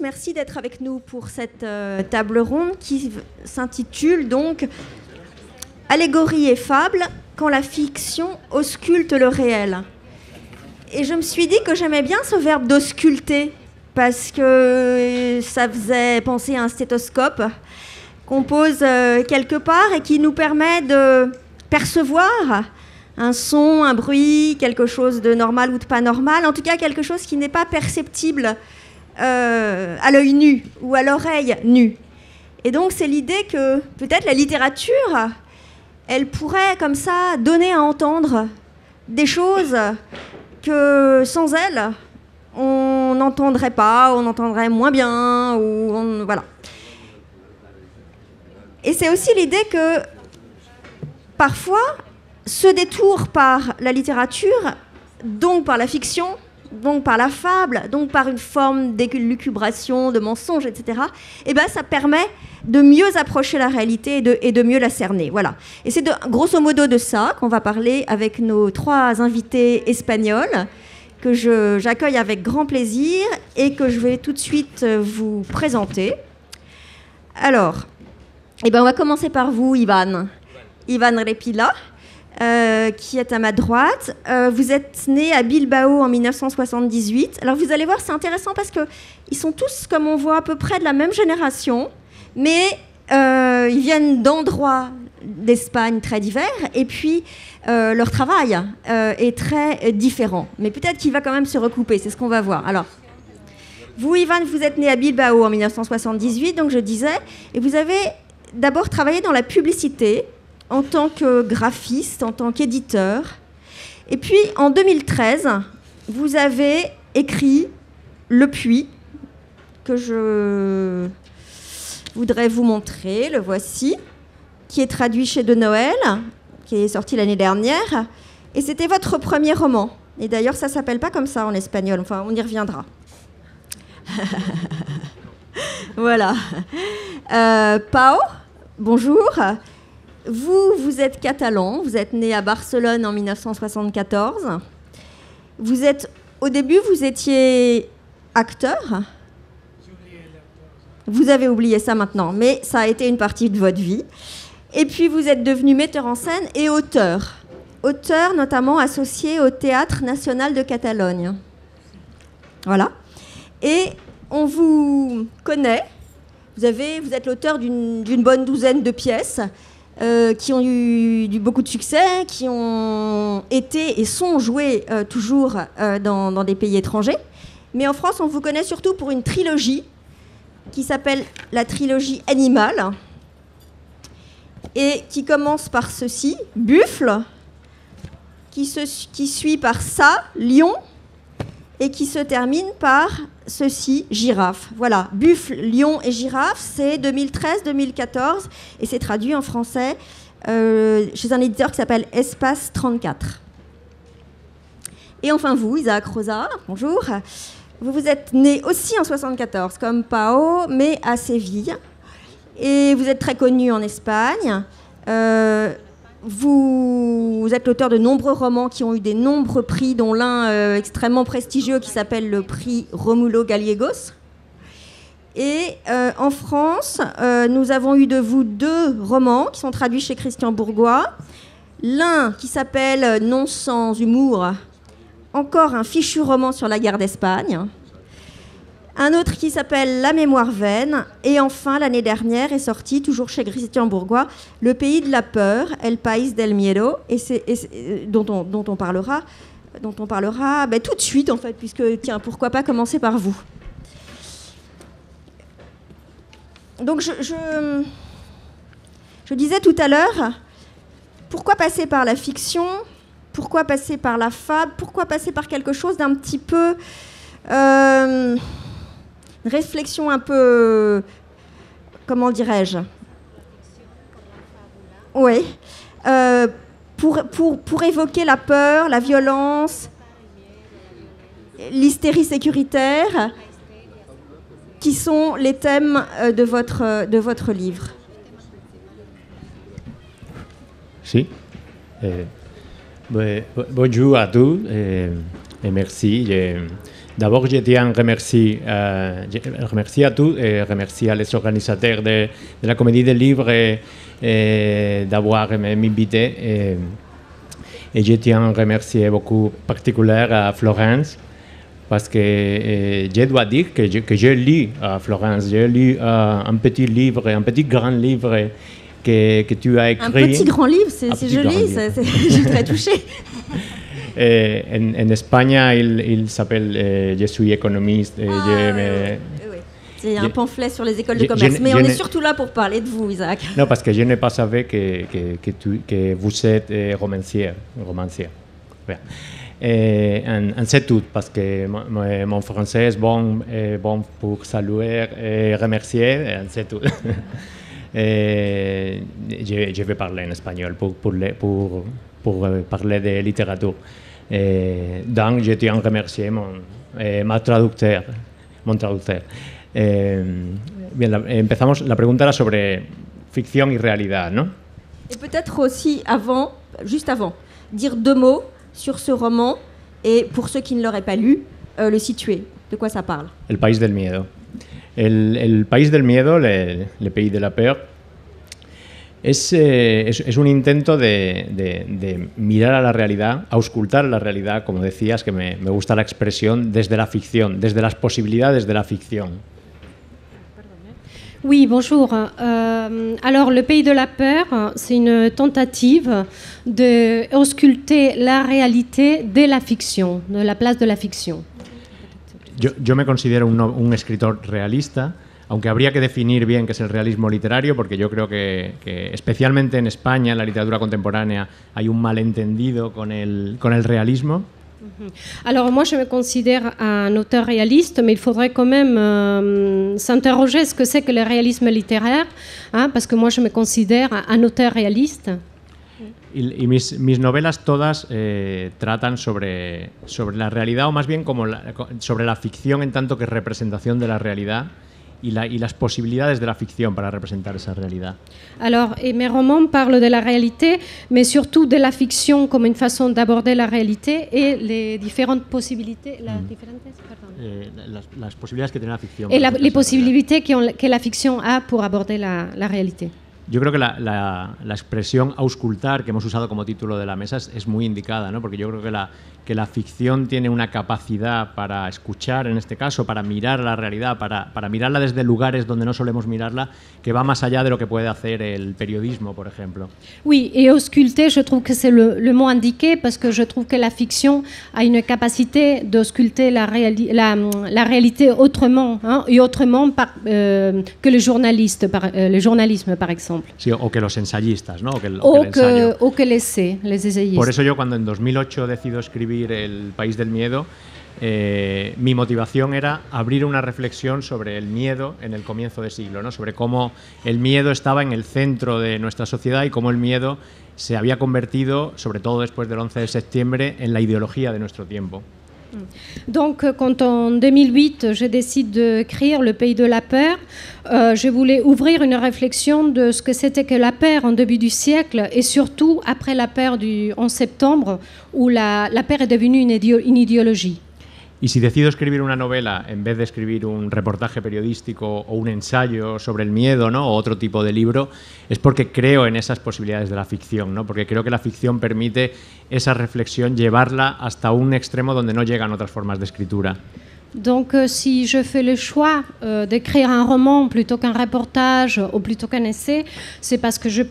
merci d'être avec nous pour cette table ronde qui s'intitule donc « Allégorie et fable, quand la fiction ausculte le réel ». Et je me suis dit que j'aimais bien ce verbe d'ausculter, parce que ça faisait penser à un stéthoscope qu'on pose quelque part et qui nous permet de percevoir un son, un bruit, quelque chose de normal ou de pas normal, en tout cas quelque chose qui n'est pas perceptible à l'œil nu ou à l'oreille nue. Et donc c'est l'idée que peut-être la littérature, elle pourrait comme ça donner à entendre des choses que sans elle, on n'entendrait pas, on entendrait moins bien, ou voilà. Et c'est aussi l'idée que parfois, ce détour par la littérature, donc par la fiction, donc par la fable, donc par une forme d'élucubration, de mensonge, etc., eh ben, ça permet de mieux approcher la réalité et de mieux la cerner. Voilà. Et c'est grosso modo de ça qu'on va parler avec nos 3 invités espagnols que j'accueille avec grand plaisir et que je vais tout de suite vous présenter. Alors, eh ben, on va commencer par vous, Ivan Repila. Qui est à ma droite. Vous êtes né à Bilbao en 1978. Alors vous allez voir, c'est intéressant parce qu'ils sont tous, comme on voit, à peu près de la même génération, mais ils viennent d'endroits d'Espagne très divers, et puis leur travail est très différent. Mais peut-être qu'il va quand même se recouper, c'est ce qu'on va voir. Alors, vous, Ivan, vous êtes né à Bilbao en 1978, donc je disais, et vous avez d'abord travaillé dans la publicité, en tant que graphiste, en tant qu'éditeur. Et puis, en 2013, vous avez écrit Le Puits, que je voudrais vous montrer, le voici, qui est traduit chez De Noël, qui est sorti l'année dernière. Et c'était votre premier roman. Et d'ailleurs, ça ne s'appelle pas comme ça en espagnol. Enfin, on y reviendra. Voilà. Pau, bonjour. Vous êtes catalan, vous êtes né à Barcelone en 1974. Au début, vous étiez acteur. Vous avez oublié ça maintenant, mais ça a été une partie de votre vie. Et puis, vous êtes devenu metteur en scène et auteur. Auteur notamment associé au Théâtre National de Catalogne. Voilà. Et on vous connaît. Vous êtes l'auteur d'une bonne douzaine de pièces qui ont eu beaucoup de succès, qui ont été et sont joués toujours dans des pays étrangers. Mais en France, on vous connaît surtout pour une trilogie qui s'appelle la trilogie Animal et qui commence par ceci, Buffle, qui suit par ça, Lion, et qui se termine par ceci, Girafe. Voilà, Buffle, Lion et Girafe, c'est 2013-2014 et c'est traduit en français chez un éditeur qui s'appelle Espace 34. Et enfin vous, Isaac Rosa, bonjour. Vous êtes né aussi en 74 comme Pau, mais à Séville. Et vous êtes très connu en Espagne. Vous êtes l'auteur de nombreux romans qui ont eu des nombreux prix, dont l'un extrêmement prestigieux qui s'appelle le prix Romulo Gallegos. Et en France, nous avons eu de vous 2 romans qui sont traduits chez Christian Bourgois. L'un qui s'appelle Non sans humour, encore un fichu roman sur la guerre d'Espagne. Un autre qui s'appelle La mémoire vaine. Et enfin, l'année dernière est sorti, toujours chez Christian Bourgois, Le pays de la peur, El País del Miedo, dont on parlera tout de suite, en fait, puisque, tiens, pourquoi pas commencer par vous. Donc, je disais tout à l'heure, pourquoi passer par la fiction? Pourquoi passer par la fable? Pourquoi passer par quelque chose d'un petit peu... réflexion un peu, comment dirais-je? Oui. Pour évoquer la peur, la violence, l'hystérie sécuritaire, qui sont les thèmes de votre livre. Si. Bonjour à tous et merci. D'abord, je tiens à remercier à tous et remercier les organisateurs de la Comédie des Livres d'avoir m'invité. Et je tiens à remercier beaucoup particulièrement à Florence, parce que je dois dire que je lis à Florence, j'ai lu un petit livre, un petit grand livre que tu as écrit. Un petit grand livre, c'est joli, je suis très touchée. En Espagne, il s'appelle Je suis économiste. Oui. C'est un pamphlet sur les écoles de commerce. Mais on est surtout là pour parler de vous, Isaac. Non, parce que je n'ai pas savé que vous êtes romancier. C'est tout, parce que mon français est bon pour saluer et remercier, c'est tout. Je vais parler en espagnol pour parler de littérature. Donc, je tiens à remercier mon traducteur. Bien, empezamos. La pregunta era sobre ficción y realidad, ¿no? Et peut-être aussi juste avant, dire 2 mots sur ce roman et pour ceux qui ne l'auraient pas lu, le situer. De quoi ça parle? El país del miedo. El país del miedo, le pays de la peur, es un intento de mirar a la realidad, auscultar la realidad, como decías, que me gusta la expresión, desde la ficción, desde las posibilidades de la ficción. Oui, bonjour. Alors, le pays de la peur, c'est une tentative d'ausculter la réalité de la fiction, de la place de la fiction. Yo me considero un escritor realista, aunque habría que definir bien qué es el realismo literario, porque yo creo que especialmente en España, en la literatura contemporánea, hay un malentendido con el realismo. Alors moi je me considère un auteur réaliste, mais il faudrait quand même s'interroger ce que c'est que le réalisme littéraire, parce que moi je me considère un auteur réaliste. Y mis novelas todas tratan sobre la realidad, o más bien sobre la ficción en tanto que representación de la realidad y las posibilidades de la ficción para representar esa realidad. Alors, et mes romans parlent de la réalité, mais surtout de la fiction comme une façon d'aborder la réalité et les différentes possibilités. Las posibilidades que tiene la ficción. Et les possibilités que la fiction a pour aborder la réalité. Yo creo que la expresión auscultar que hemos usado como título de la mesa es muy indicada, ¿no? Porque yo creo que la ficción tiene una capacidad para escuchar, en este caso, para mirar la realidad, para mirarla desde lugares donde no solemos mirarla, que va más allá de lo que puede hacer el periodismo, por ejemplo. Oui, et ausculter, je trouve que c'est le mot indiqué, parce que je trouve que la fiction a une capacité d'ausculter la réalité autrement, et autrement que le journalisme, par exemple. Sí, o que los ensayistas, ¿no? O que les ensayistas. Por eso yo, cuando en 2008 decido escribir El país del miedo, mi motivación era abrir una reflexión sobre el miedo en el comienzo de siglo, ¿no? Sobre cómo el miedo estaba en el centro de nuestra sociedad y cómo el miedo se había convertido, sobre todo después del 11 de septiembre, en la ideología de nuestro tiempo. Donc, quand en 2008, je décide d'écrire Le pays de la peur, je voulais ouvrir une réflexion de ce que c'était que la peur en début du siècle et surtout après la peur du 11 septembre, où la peur est devenue une idéologie. Y si decido escribir una novela en vez de escribir un reportaje periodístico o un ensayo sobre el miedo, ¿no? O otro tipo de libro, es porque creo en esas posibilidades de la ficción, ¿no? Porque creo que la ficción permite esa reflexión, llevarla hasta un extremo donde no llegan otras formas de escritura. Donc, si je fais le choix d'écrire un roman plutôt qu'un reportage ou plutôt qu'un essai, c'est parce que je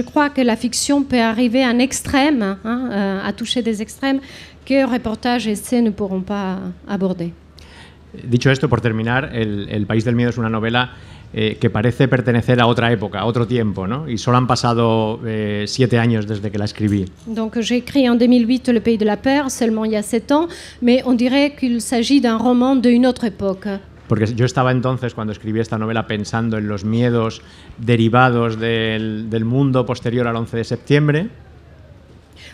crois que la fiction peut arriver à un extrême, à toucher des extrêmes que reportage et essai ne pourront pas aborder. Dicho esto, por terminar, El país del miedo es una novela que parece pertenecer a otra época, a otro tiempo, ¿no? Y solo han pasado 7 años desde que la escribí. Donc j'ai écrit en 2008 Le pays de la peur, seulement il y a 7 ans, mais on dirait qu'il s'agit d'un roman d'une autre époque. Porque yo estaba entonces, cuando escribí esta novela, pensando en los miedos derivados del mundo posterior al 11 de septiembre.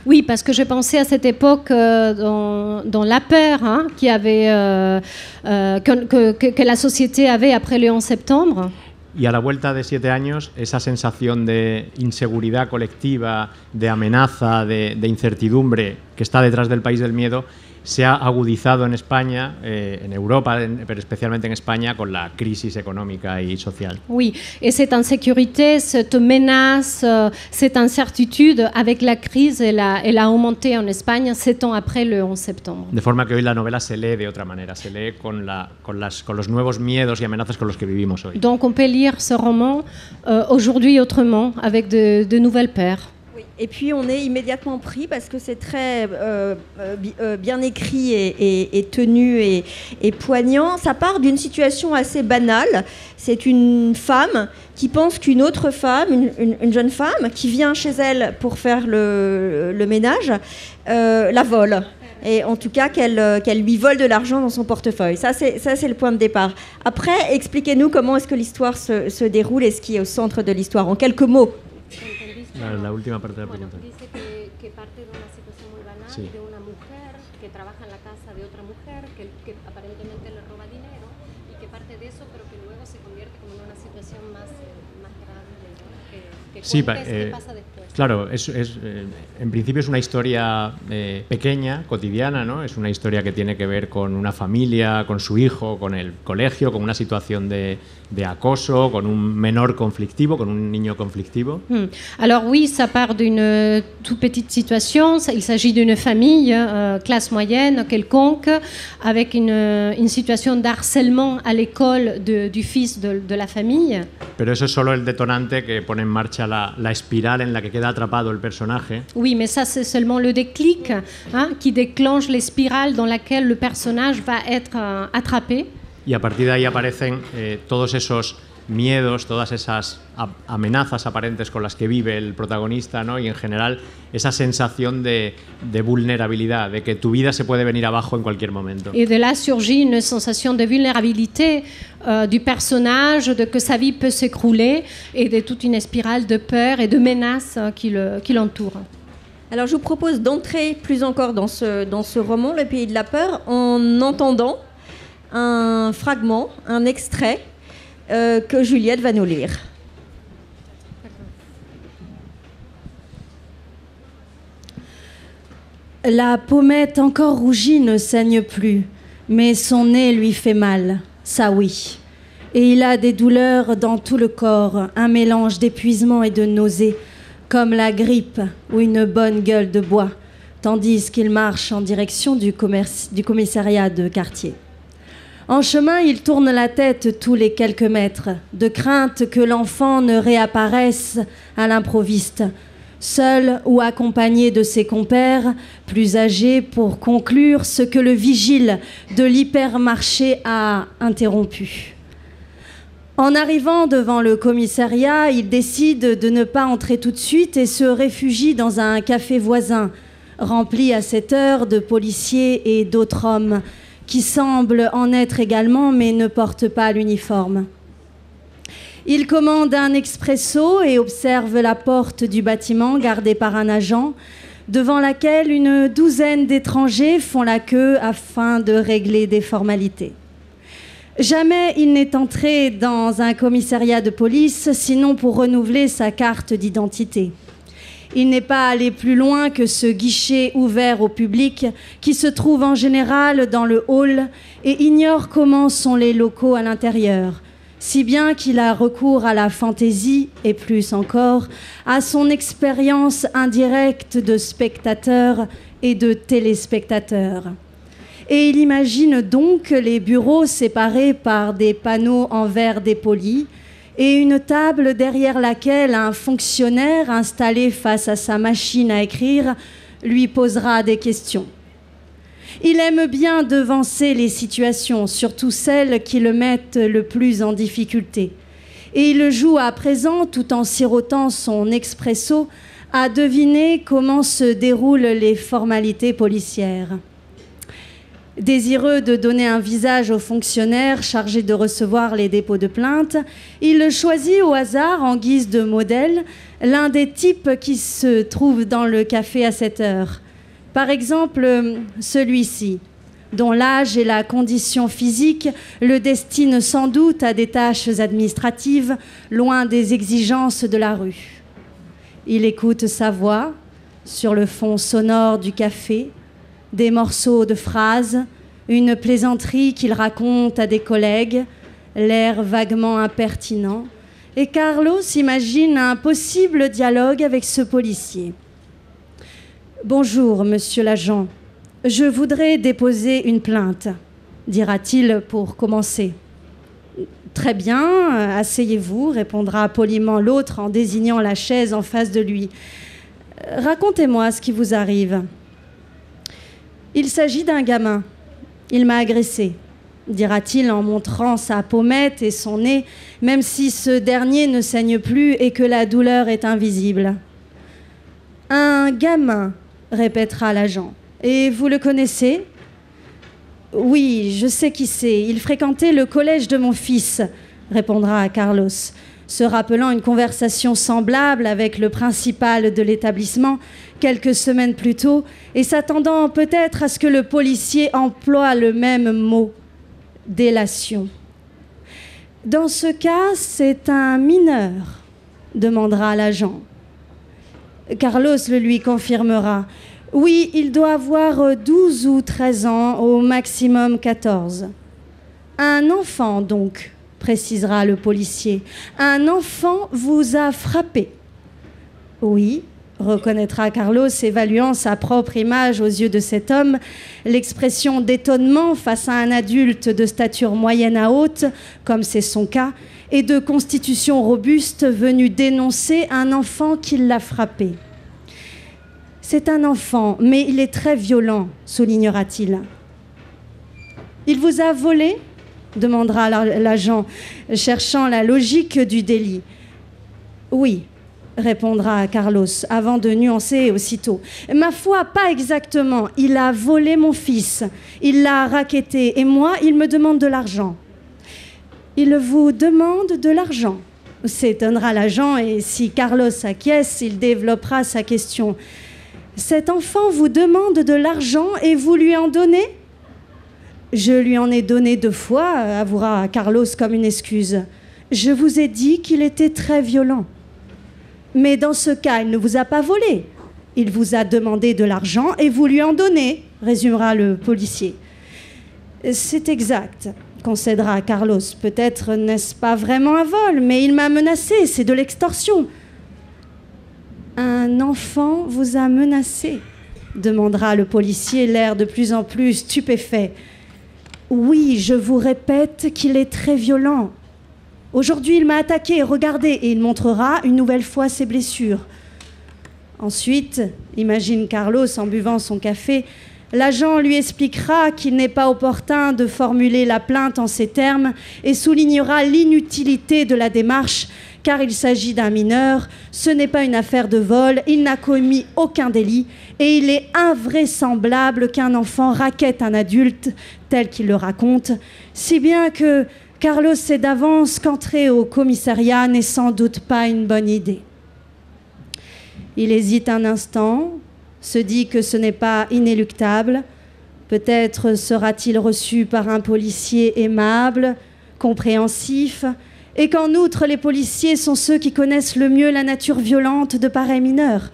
Oui, parce que je pensais à cette époque dans la peur que la société avait après le 11 septembre. Y a la vuelta de 7 años, esa sensación de inseguridad colectiva, de amenaza, de incertidumbre que está detrás del país del miedo, se ha agudizado en España, en Europa, pero especialmente en España, con la crisis económica y social. Oui, et cette insécurité, cette menace, cette incertitude avec la crise, elle a augmenté en Espagne 7 ans après le 11 septembre. De forma que hoy la novela se lee de otra manera, se lee con los nuevos miedos y amenazas con los que vivimos hoy. Donc on peut lire ce roman aujourd'hui autrement, avec de nouvelles paires. Oui. Et puis on est immédiatement pris parce que c'est très bien écrit et tenu et poignant. Ça part d'une situation assez banale. C'est une femme qui pense qu'une autre femme, une jeune femme, qui vient chez elle pour faire le ménage, la vole. Et en tout cas qu'elle lui vole de l'argent dans son portefeuille. Ça c'est le point de départ. Après, expliquez-nous comment est-ce que l'histoire se déroule et ce qui est au centre de l'histoire, en quelques mots. La última parte de la pregunta. Dice que parte de una situación muy banal, Sí. de una mujer que trabaja en la casa de otra mujer, que aparentemente le roba dinero, y que parte de eso, pero que luego se convierte como en una situación más grande, ¿no? Que Sí, cuentes qué pasa después. Claro, en principio es una historia pequeña, cotidiana, ¿no? Es una historia que tiene que ver con una familia, con su hijo, con el colegio, con una situación de acoso, con un menor conflictivo, con un niño conflictivo. Alors oui, ça part d'une toute petite situation. Il s'agit d'une famille, classe moyenne, quelconque, avec une situation d'harcèlement à l'école du fils de la famille. Pero eso es solo el detonante que pone en marcha la espiral en la que queda atrapado el personaje. Oui, mais ça c'est seulement le déclic qui déclenche les spirales dans laquelle le personnage va être attrapé. Y a partir de ahí aparecen todos esos miedos, todas esas amenazas aparentes con las que vive el protagonista, ¿no? Y en general esa sensación de vulnerabilidad, de que tu vida se puede venir abajo en cualquier momento. Et de là surgit une sensation de vulnérabilité du personnage, de que sa vie peut s'écrouler, et de toute une spirale de peur et de menaces qui l'entourent. Alors je vous propose d'entrer plus encore dans ce roman, Le Pays de la Peur, en entendant un fragment, un extrait que Juliette va nous lire. La pommette encore rougie ne saigne plus, mais son nez lui fait mal, ça oui. Et il a des douleurs dans tout le corps, un mélange d'épuisement et de nausée, comme la grippe ou une bonne gueule de bois, tandis qu'il marche en direction du commissariat de quartier. En chemin, il tourne la tête tous les quelques mètres, de crainte que l'enfant ne réapparaisse à l'improviste, seul ou accompagné de ses compères, plus âgés, pour conclure ce que le vigile de l'hypermarché a interrompu. En arrivant devant le commissariat, il décide de ne pas entrer tout de suite et se réfugie dans un café voisin, rempli à cette heure de policiers et d'autres hommes, qui semblent en être également, mais ne portent pas l'uniforme. Il commande un expresso et observe la porte du bâtiment gardée par un agent, devant laquelle une douzaine d'étrangers font la queue afin de régler des formalités. Jamais il n'est entré dans un commissariat de police, sinon pour renouveler sa carte d'identité. Il n'est pas allé plus loin que ce guichet ouvert au public qui se trouve en général dans le hall et ignore comment sont les locaux à l'intérieur, si bien qu'il a recours à la fantaisie et plus encore à son expérience indirecte de spectateur et de téléspectateur. Et il imagine donc les bureaux séparés par des panneaux en verre dépoli et une table derrière laquelle un fonctionnaire installé face à sa machine à écrire lui posera des questions. Il aime bien devancer les situations, surtout celles qui le mettent le plus en difficulté. Et il joue à présent, tout en sirotant son expresso, à deviner comment se déroulent les formalités policières. Désireux de donner un visage au fonctionnaire chargé de recevoir les dépôts de plainte, il choisit au hasard, en guise de modèle, l'un des types qui se trouvent dans le café à cette heure. Par exemple, celui-ci, dont l'âge et la condition physique le destinent sans doute à des tâches administratives, loin des exigences de la rue. Il écoute sa voix sur le fond sonore du café, des morceaux de phrases, une plaisanterie qu'il raconte à des collègues, l'air vaguement impertinent, et Carlos imagine un possible dialogue avec ce policier. « Bonjour, monsieur l'agent. Je voudrais déposer une plainte, dira-t-il pour commencer. « Très bien, asseyez-vous, répondra poliment l'autre en désignant la chaise en face de lui. Racontez-moi ce qui vous arrive. Il s'agit d'un gamin. Il m'a agressé, dira-t-il en montrant sa pommette et son nez, même si ce dernier ne saigne plus et que la douleur est invisible. Un gamin, répétera l'agent. Et vous le connaissez ? Oui, je sais qui c'est. Il fréquentait le collège de mon fils, répondra Carlos, se rappelant une conversation semblable avec le principal de l'établissement quelques semaines plus tôt et s'attendant peut-être à ce que le policier emploie le même mot, délation. Dans ce cas, c'est un mineur, demandera l'agent. Carlos le lui confirmera. Oui, il doit avoir 12 ou 13 ans, au maximum 14. Un enfant, donc, précisera le policier. Un enfant vous a frappé. Oui, reconnaîtra Carlos, évaluant sa propre image aux yeux de cet homme, l'expression d'étonnement face à un adulte de stature moyenne à haute, comme c'est son cas, et de constitution robuste venu dénoncer un enfant qui l'a frappé. C'est un enfant, mais il est très violent, soulignera-t-il. Il vous a volé ? Demandera l'agent, cherchant la logique du délit. Oui, répondra Carlos, avant de nuancer aussitôt. Ma foi, pas exactement. Il a volé mon fils. Il l'a racketté. Et moi, il me demande de l'argent. Il vous demande de l'argent ? S'étonnera l'agent, et si Carlos acquiesce, il développera sa question. Cet enfant vous demande de l'argent et vous lui en donnez ? Je lui en ai donné 2 fois, avouera Carlos comme une excuse. Je vous ai dit qu'il était très violent. Mais dans ce cas, il ne vous a pas volé. Il vous a demandé de l'argent et vous lui en donnez, résumera le policier. C'est exact, concédera Carlos. Peut-être n'est-ce pas vraiment un vol, mais il m'a menacé, c'est de l'extorsion. Un enfant vous a menacé ? Demandera le policier, l'air de plus en plus stupéfait. Oui, je vous répète qu'il est très violent. Aujourd'hui, il m'a attaqué, regardez, et il montrera une nouvelle fois ses blessures. Ensuite, imagine Carlos en buvant son café, l'agent lui expliquera qu'il n'est pas opportun de formuler la plainte en ces termes et soulignera l'inutilité de la démarche, car il s'agit d'un mineur, ce n'est pas une affaire de vol, il n'a commis aucun délit et il est invraisemblable qu'un enfant rackette un adulte tel qu'il le raconte, si bien que Carlos sait d'avance qu'entrer au commissariat n'est sans doute pas une bonne idée. Il hésite un instant, se dit que ce n'est pas inéluctable, peut-être sera-t-il reçu par un policier aimable, compréhensif, et qu'en outre, les policiers sont ceux qui connaissent le mieux la nature violente de pareils mineurs.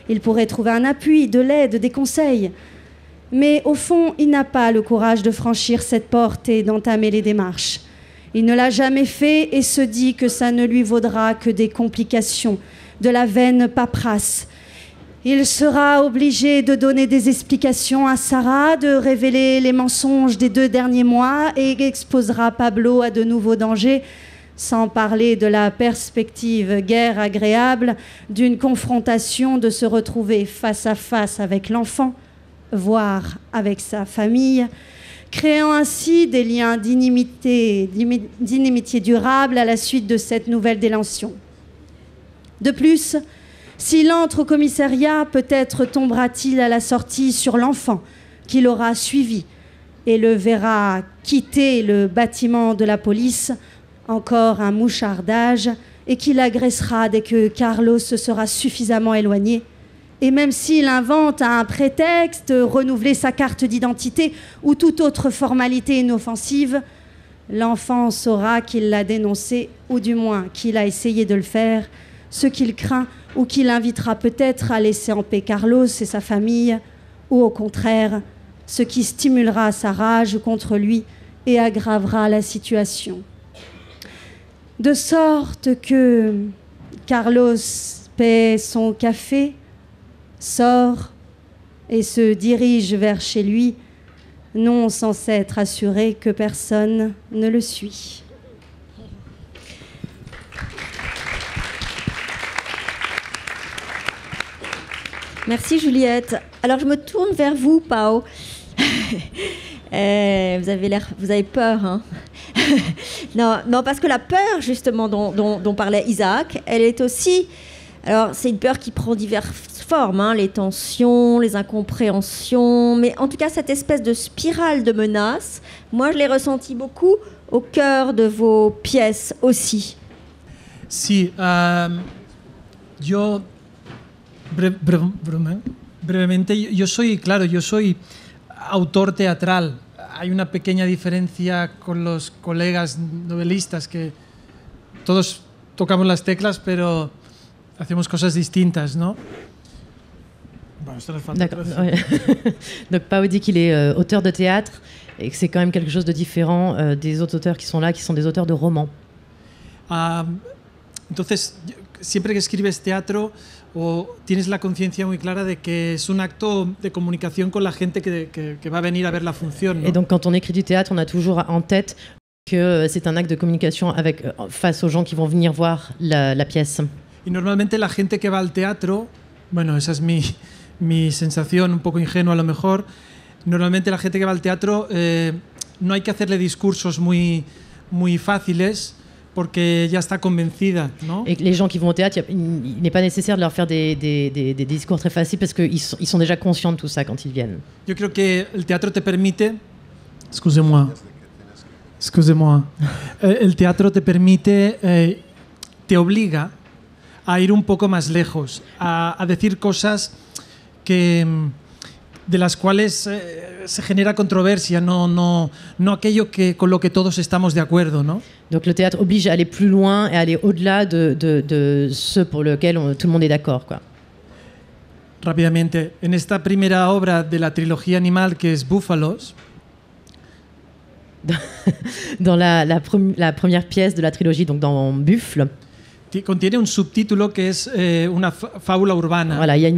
Il pourrait trouver un appui, de l'aide, des conseils. Mais au fond, il n'a pas le courage de franchir cette porte et d'entamer les démarches. Il ne l'a jamais fait et se dit que ça ne lui vaudra que des complications, de la vaine paperasse. Il sera obligé de donner des explications à Sarah, de révéler les mensonges des 2 derniers mois et exposera Pablo à de nouveaux dangers, sans parler de la perspective guère agréable d'une confrontation, de se retrouver face à face avec l'enfant, voire avec sa famille, créant ainsi des liens d'inimitié durable à la suite de cette nouvelle délinquance. De plus, s'il entre au commissariat, peut-être tombera-t-il à la sortie sur l'enfant qui l'aura suivi et le verra quitter le bâtiment de la police, encore un mouchardage, et qui l'agressera dès que Carlos se sera suffisamment éloigné. Et même s'il invente un prétexte, renouveler sa carte d'identité ou toute autre formalité inoffensive, l'enfant saura qu'il l'a dénoncé, ou du moins qu'il a essayé de le faire, ce qu'il craint, ou qu'il invitera peut-être à laisser en paix Carlos et sa famille, ou au contraire, ce qui stimulera sa rage contre lui et aggravera la situation. De sorte que Carlos paie son café, sort et se dirige vers chez lui, non sans s'être assuré que personne ne le suit. Merci Juliette. Alors je me tourne vers vous, Pao. Vous avez peur, hein? non, parce que la peur, justement, dont parlait Isaac, elle est aussi... Alors, c'est une peur qui prend diverses formes, hein, les tensions, les incompréhensions, mais en tout cas, cette espèce de spirale de menaces, moi, je l'ai ressenti beaucoup au cœur de vos pièces aussi. Sí, yo brevemente, yo soy autor teatral. Hay una pequeña diferencia con los colegas novelistas que todos tocamos las teclas, pero hacemos cosas distintas, ¿no? Bueno, esto nos falta. D'accord. Ouais. Donc Pao dit qu'il est auteur de théâtre et que c'est quand même quelque chose de différent des autres auteurs qui sont là, qui sont des auteurs de romans. Entonces, siempre que escribes teatro o tienes la conciencia muy clara de que es un acto de comunicación con la gente que va a venir a ver la función, ¿no? Et donc quand on écrit du théâtre, on a toujours en tête que c'est un acte de communication face aux gens qui vont venir voir la pièce. Y normalmente la gente que va al teatro, bueno, esa es mi sensación, un poco ingenua a lo mejor, normalmente la gente que va al teatro no hay que hacerle discursos muy fáciles porque ya está convencida, ¿no? Et les gens qui vont au théâtre, il n'est pas nécessaire de leur faire des discours très faciles parce qu'ils sont déjà conscients de tout ça quand ils viennent. Yo creo que el teatro te permite... Excusez-moi. El teatro te permite, te obliga a ir un poco más lejos, a decir cosas de las cuales se genera controversia, no aquello con lo que todos estamos de acuerdo, ¿no? Donc le théâtre oblige à aller plus loin et à aller au-delà de ce pour lequel tout le monde est d'accord, quoi. Rápidamente, en esta primera obra de la trilogía animal que es Búfalos, dans la première pièce de la trilogie, donc dans Buffle, contiene un subtítulo que es una fábula urbana. Voilà, il y a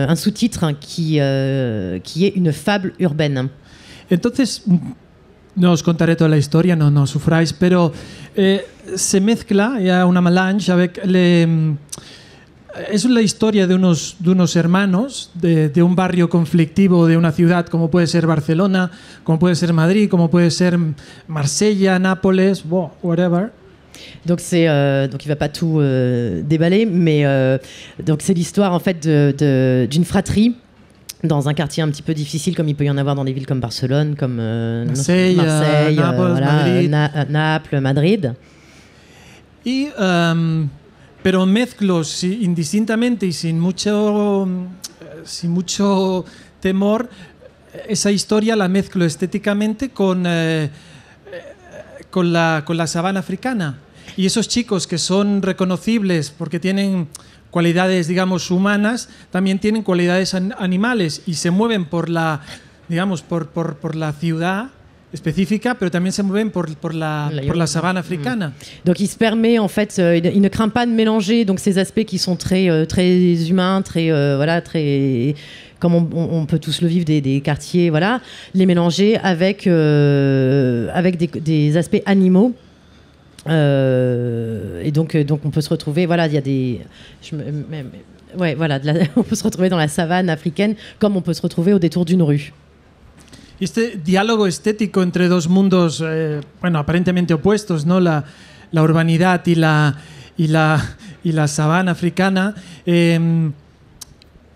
un sous-titre qui est une fable urbaine. Entonces, no os contaré toda la historia, no sufráis, pero se mezcla ya una melange avec es la historia de unos hermanos de un barrio conflictivo de una ciudad como puede ser Barcelona, como puede ser Madrid, como puede ser Marsella, Nápoles, whatever. Donc donc il va pas tout déballer, mais donc c'est l'histoire en fait d'une fratrie dans un quartier un petit peu difficile comme il peut y en avoir dans des villes comme Barcelone, comme Marseille, Naples, voilà, Madrid. Naples, Madrid. Y pero mezclo indistintamente y sin mucho temor, esa historia la mezclo estéticamente con la sabana africana. Y esos chicos que son reconocibles porque tienen cualidades, digamos, humanas, también tienen cualidades animales y se mueven por la ciudad spécifique, pero también se mueven por la sabane africaine. Donc il se permet en fait, il ne craint pas de mélanger donc ces aspects qui sont très humains, très voilà, très comme on peut tous le vivre des quartiers, voilà, les mélanger avec des aspects animaux. Et donc on peut se retrouver, voilà, il y a des on peut se retrouver dans la savane africaine comme on peut se retrouver au détour d'une rue. Y este diálogo estético entre dos mundos, aparentemente opuestos, ¿no? La urbanidad y la sabana africana,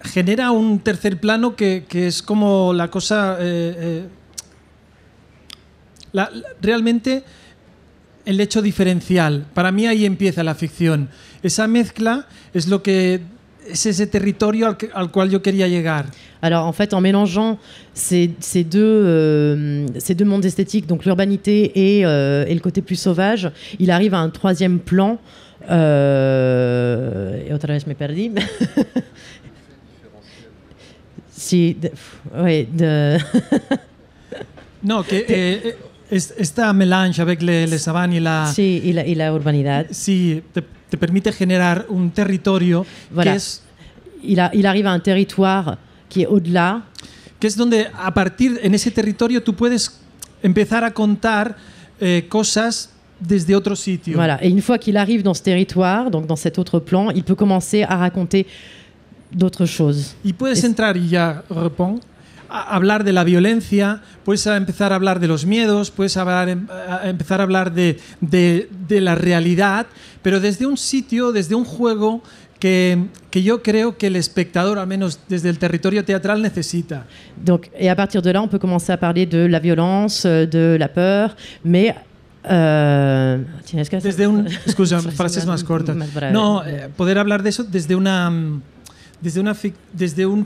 genera un tercer plano que es como la cosa... realmente el hecho diferencial. Para mí ahí empieza la ficción. Esa mezcla es ese territorio al cual yo quería llegar. Alors en fait, en mélangeant ces deux mondes esthétiques, donc l'urbanité et le côté plus sauvage, il arrive à un troisième plan. Et otra vez me perdí. Sí, ouais, No, que esta melange avec les savanes y la... sí, y la urbanidad. Sí, te permite generar un territorio Voilà. que es... Il arrive à un territoire qui est au-delà. Que es donde a partir, en ese territorio, tú puedes empezar a contar cosas desde otro sitio. Voilà. Et une fois qu'il arrive dans ce territoire, donc dans cet autre plan, il peut commencer à raconter d'autres choses. Y puedes entrar, y ya respondo, a hablar de la violencia, puedes empezar a hablar de los miedos, puedes empezar a hablar de la realidad, pero desde un sitio, desde un juego que yo creo que el espectador, al menos desde el territorio teatral, necesita. Donc, et à partir de là, on peut commencer à parler de la violence, de la peur, mais Desde un, excusa, frases más cortas. No, poder hablar de eso desde un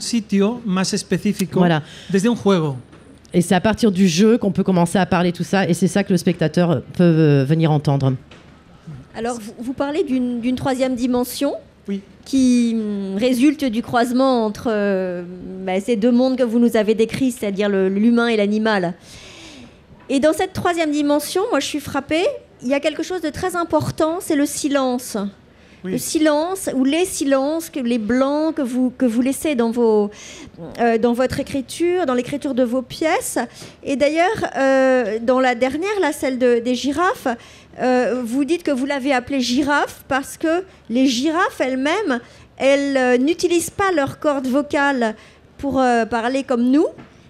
sitio más específico, Voilà. desde un juego. Et c'est à partir du jeu qu'on peut commencer à parler tout ça, et c'est ça que le spectateur peut venir entendre. Alors, vous parlez d'une troisième dimension Oui. qui résulte du croisement entre ces deux mondes que vous nous avez décrits, c'est-à-dire l'humain et l'animal. Et dans cette troisième dimension, moi je suis frappée, il y a quelque chose de très important, c'est le silence. Oui. Le silence ou les silences, les blancs que vous laissez dans votre écriture, dans l'écriture de vos pièces. Et d'ailleurs, dans la dernière, là, celle des girafes, vous dites que vous l'avez appelée girafe parce que les girafes elles-mêmes, elles n'utilisent pas leur corde vocale pour parler comme nous,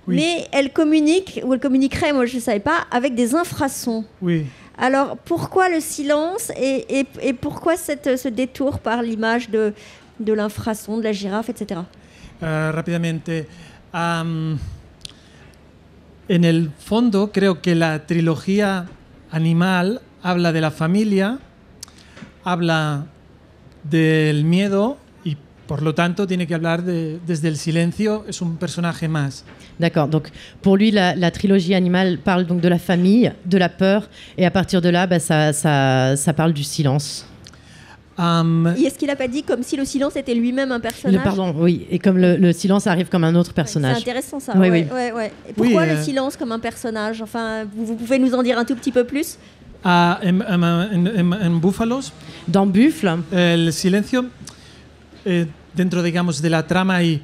oui. mais elles communiquent, ou elles communiqueraient, moi je ne savais pas, avec des infrasons. Oui. Alors, pourquoi le silence et pourquoi ce détour par l'image de l'infrason, de la girafe, etc. Rápidamente. En el fondo, creo que la trilogía animal habla de la familia, habla del miedo y, por lo tanto, tiene que hablar desde el silencio. Es un personaje más. D'accord, donc pour lui, la trilogie animale parle donc de la famille, de la peur, et à partir de là, ça parle du silence. Et est-ce qu'il n'a pas dit comme si le silence était lui-même un personnage? Pardon, oui, et comme le silence arrive comme un autre personnage. C'est intéressant ça. Oui, ouais, oui. Ouais, ouais. Et pourquoi Oui, le silence comme un personnage? Enfin, vous pouvez nous en dire un tout petit peu plus? En Búfalos, Dans Buffle, el silencio dentro, digamos, de la trama y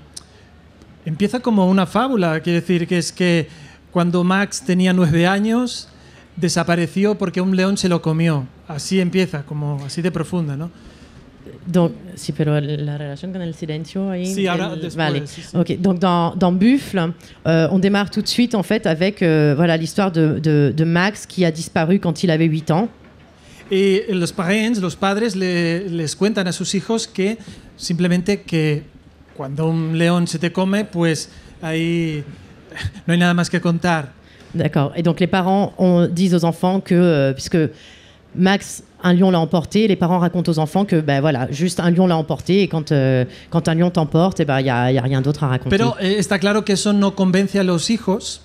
empieza como una fábula, quiere decir que es que cuando Max tenía 9 años desapareció porque un león se lo comió. Así empieza, como así de profunda, ¿no? donc, sí, pero la relación con el silencio ahí. Sí, ahora después, vale. sí, sí. Ok, donc dans Buffle, on démarre tout de suite en fait avec voilà l'histoire de Max qui a disparu quand il avait 8 ans. Y los padres les cuentan a sus hijos que simplemente que cuando un león se te come, pues ahí no hay nada más que contar. D'accord. Et donc les parents disent aux enfants que puisque Max, un lion l'a emporté, les parents racontent aux enfants que voilà, juste un lion l'a emporté et quand un lion t'emporte, il y a rien d'autre à raconter. Pero está claro que eso no convence a los hijos.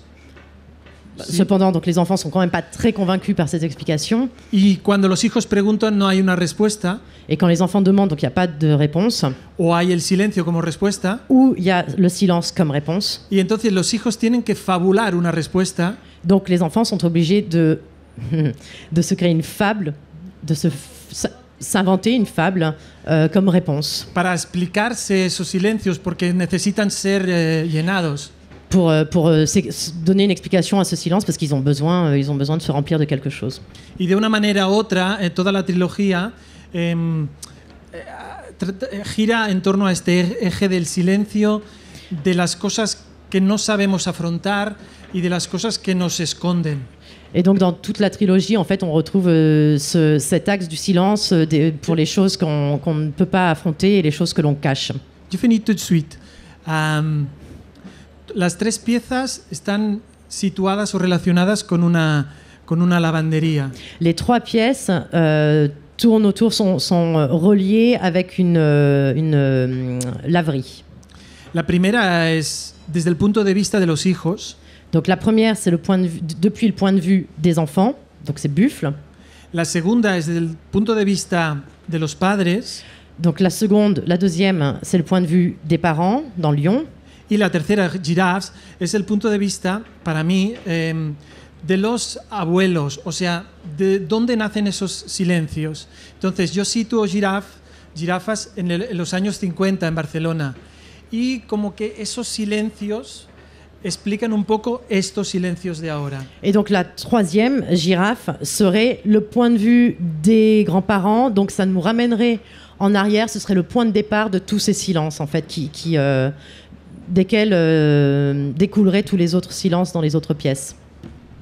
Cependant, donc les enfants sont quand même pas très convaincus par cette explication. Y cuando los hijos preguntan no hay una respuesta. Et quand les enfants demandent, donc il n'y a pas de réponse. O hay el silencio como respuesta. Ou il y a le silence comme réponse. Y entonces los hijos tienen que fabular una respuesta. Donc les enfants sont obligés de se créer une fable, de s'inventer une fable comme réponse. Para explicarse esos silencios porque necesitan ser llenados. Pour donner une explication à ce silence parce qu'ils ont besoin de se remplir de quelque chose. Y de una manera u otra, toda la trilogía gira en torno a este eje del silencio, de las cosas que no sabemos afrontar y de las cosas que nos esconden. Et donc dans toute la trilogie, en fait, on retrouve cet axe du silence pour les choses qu'on ne peut pas affronter et les choses que l'on cache. Je finis tout de suite. Las 3 piezas están situadas o relacionadas con una lavandería. Les 3 pièces tournent autour, sont reliées avec une laverie. La primera es desde el punto de vista de los hijos. Donc la première, c'est depuis le point de vue des enfants, donc c'est Buffle. La segunda es desde el punto de vista de los padres. Donc la deuxième, c'est le point de vue des parents dans Lion. Y la tercera, Giraffes, es el punto de vista, para mí, de los abuelos, o sea, de dónde nacen esos silencios. Entonces, yo sitúo Girafas en los años 50 en Barcelona, y como que esos silencios explican un poco estos silencios de ahora. Et donc la troisième, Girafe, serait le point de vue des grands-parents, donc ça nous ramènerait en arrière, ce serait le point de départ de tous ces silences, en fait, desquels découleraient tous les autres silences dans les autres pièces.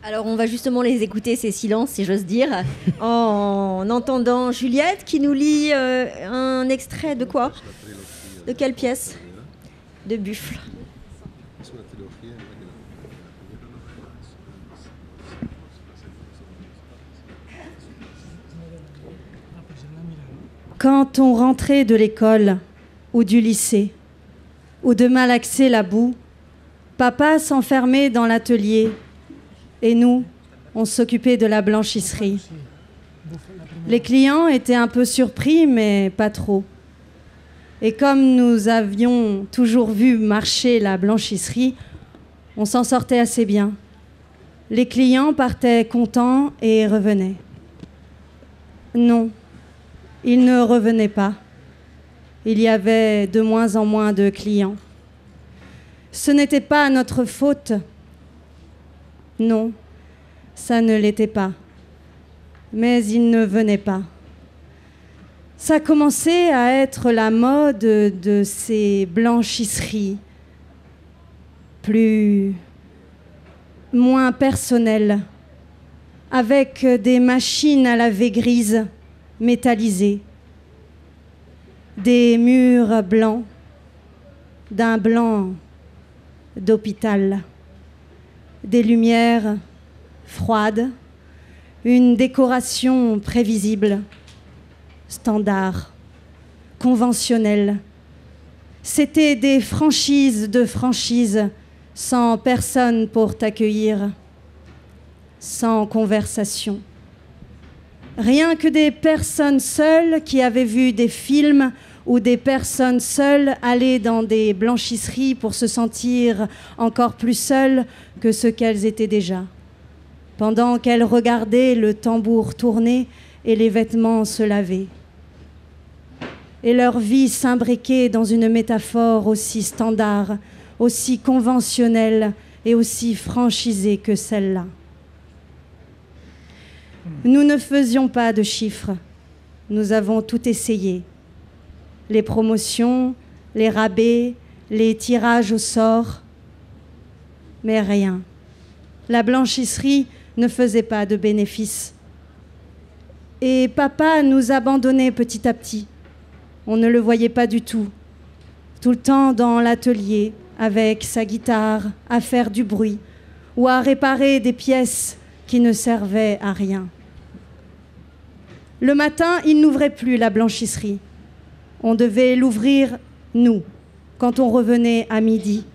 Alors on va justement les écouter, ces silences, si j'ose dire, en entendant Juliette qui nous lit un extrait de quoi? De quelle pièce? De Buffle. Quand on rentrait de l'école ou du lycée, ou de malaxer la boue, papa s'enfermait dans l'atelier et nous, on s'occupait de la blanchisserie. Les clients étaient un peu surpris, mais pas trop. Et comme nous avions toujours vu marcher la blanchisserie, on s'en sortait assez bien. Les clients partaient contents et revenaient. Non. Ils ne revenaient pas. Il y avait de moins en moins de clients. Ce n'était pas notre faute. Non, ça ne l'était pas. Mais ils ne venaient pas. Ça commençait à être la mode de ces blanchisseries, moins personnelles, avec des machines à laver grises, métallisés, des murs blancs, d'un blanc d'hôpital, des lumières froides, une décoration prévisible, standard, conventionnelle. C'était des franchises de franchises, sans personne pour t'accueillir, sans conversation. Rien que des personnes seules qui avaient vu des films ou des personnes seules aller dans des blanchisseries pour se sentir encore plus seules que ce qu'elles étaient déjà. Pendant qu'elles regardaient le tambour tourner et les vêtements se laver. Et leur vie s'imbriquait dans une métaphore aussi standard, aussi conventionnelle et aussi franchisée que celle-là. Nous ne faisions pas de chiffres. Nous avons tout essayé. Les promotions, les rabais, les tirages au sort. Mais rien. La blanchisserie ne faisait pas de bénéfices. Et papa nous abandonnait petit à petit. On ne le voyait pas du tout. Tout le temps dans l'atelier, avec sa guitare, à faire du bruit ou à réparer des pièces qui ne servaient à rien. Le matin, il n'ouvrait plus la blanchisserie. On devait l'ouvrir, nous, quand on revenait à midi.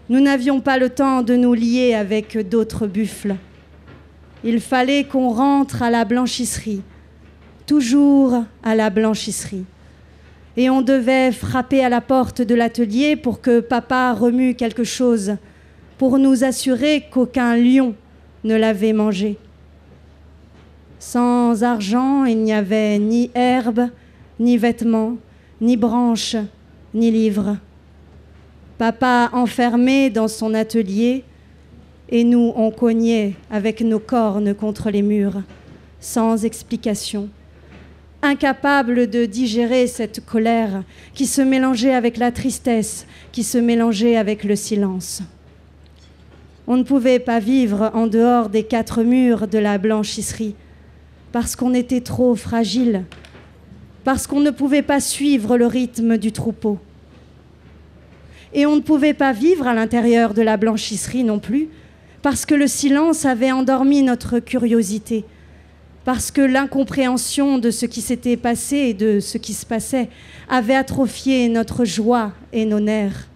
Nous n'avions pas le temps de nous lier avec d'autres buffles. Il fallait qu'on rentre à la blanchisserie, toujours à la blanchisserie. Et on devait frapper à la porte de l'atelier pour que papa remue quelque chose, pour nous assurer qu'aucun lion ne l'avait mangé. Sans argent, il n'y avait ni herbe, ni vêtements, ni branches, ni livres. Papa enfermé dans son atelier, et nous, on cognait avec nos cornes contre les murs, sans explication, incapables de digérer cette colère qui se mélangeait avec la tristesse, qui se mélangeait avec le silence. On ne pouvait pas vivre en dehors des 4 murs de la blanchisserie, parce qu'on était trop fragile, parce qu'on ne pouvait pas suivre le rythme du troupeau. Et on ne pouvait pas vivre à l'intérieur de la blanchisserie non plus, parce que le silence avait endormi notre curiosité, parce que l'incompréhension de ce qui s'était passé et de ce qui se passait avait atrophié notre joie et nos nerfs.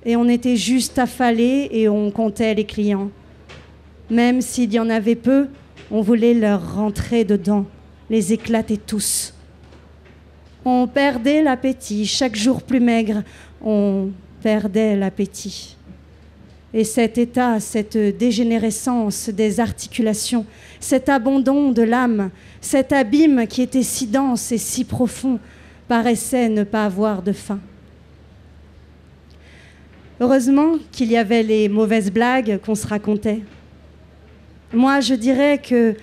Et on était juste affalés et on comptait les clients. Même s'il y en avait peu, on voulait leur rentrer dedans, les éclater tous. On perdait l'appétit, chaque jour plus maigre. On perdait l'appétit. Et cet état, cette dégénérescence des articulations, cet abandon de l'âme, cet abîme qui était si dense et si profond, paraissait ne pas avoir de fin. Heureusement qu'il y avait les mauvaises blagues qu'on se racontait. Moi, je dirais que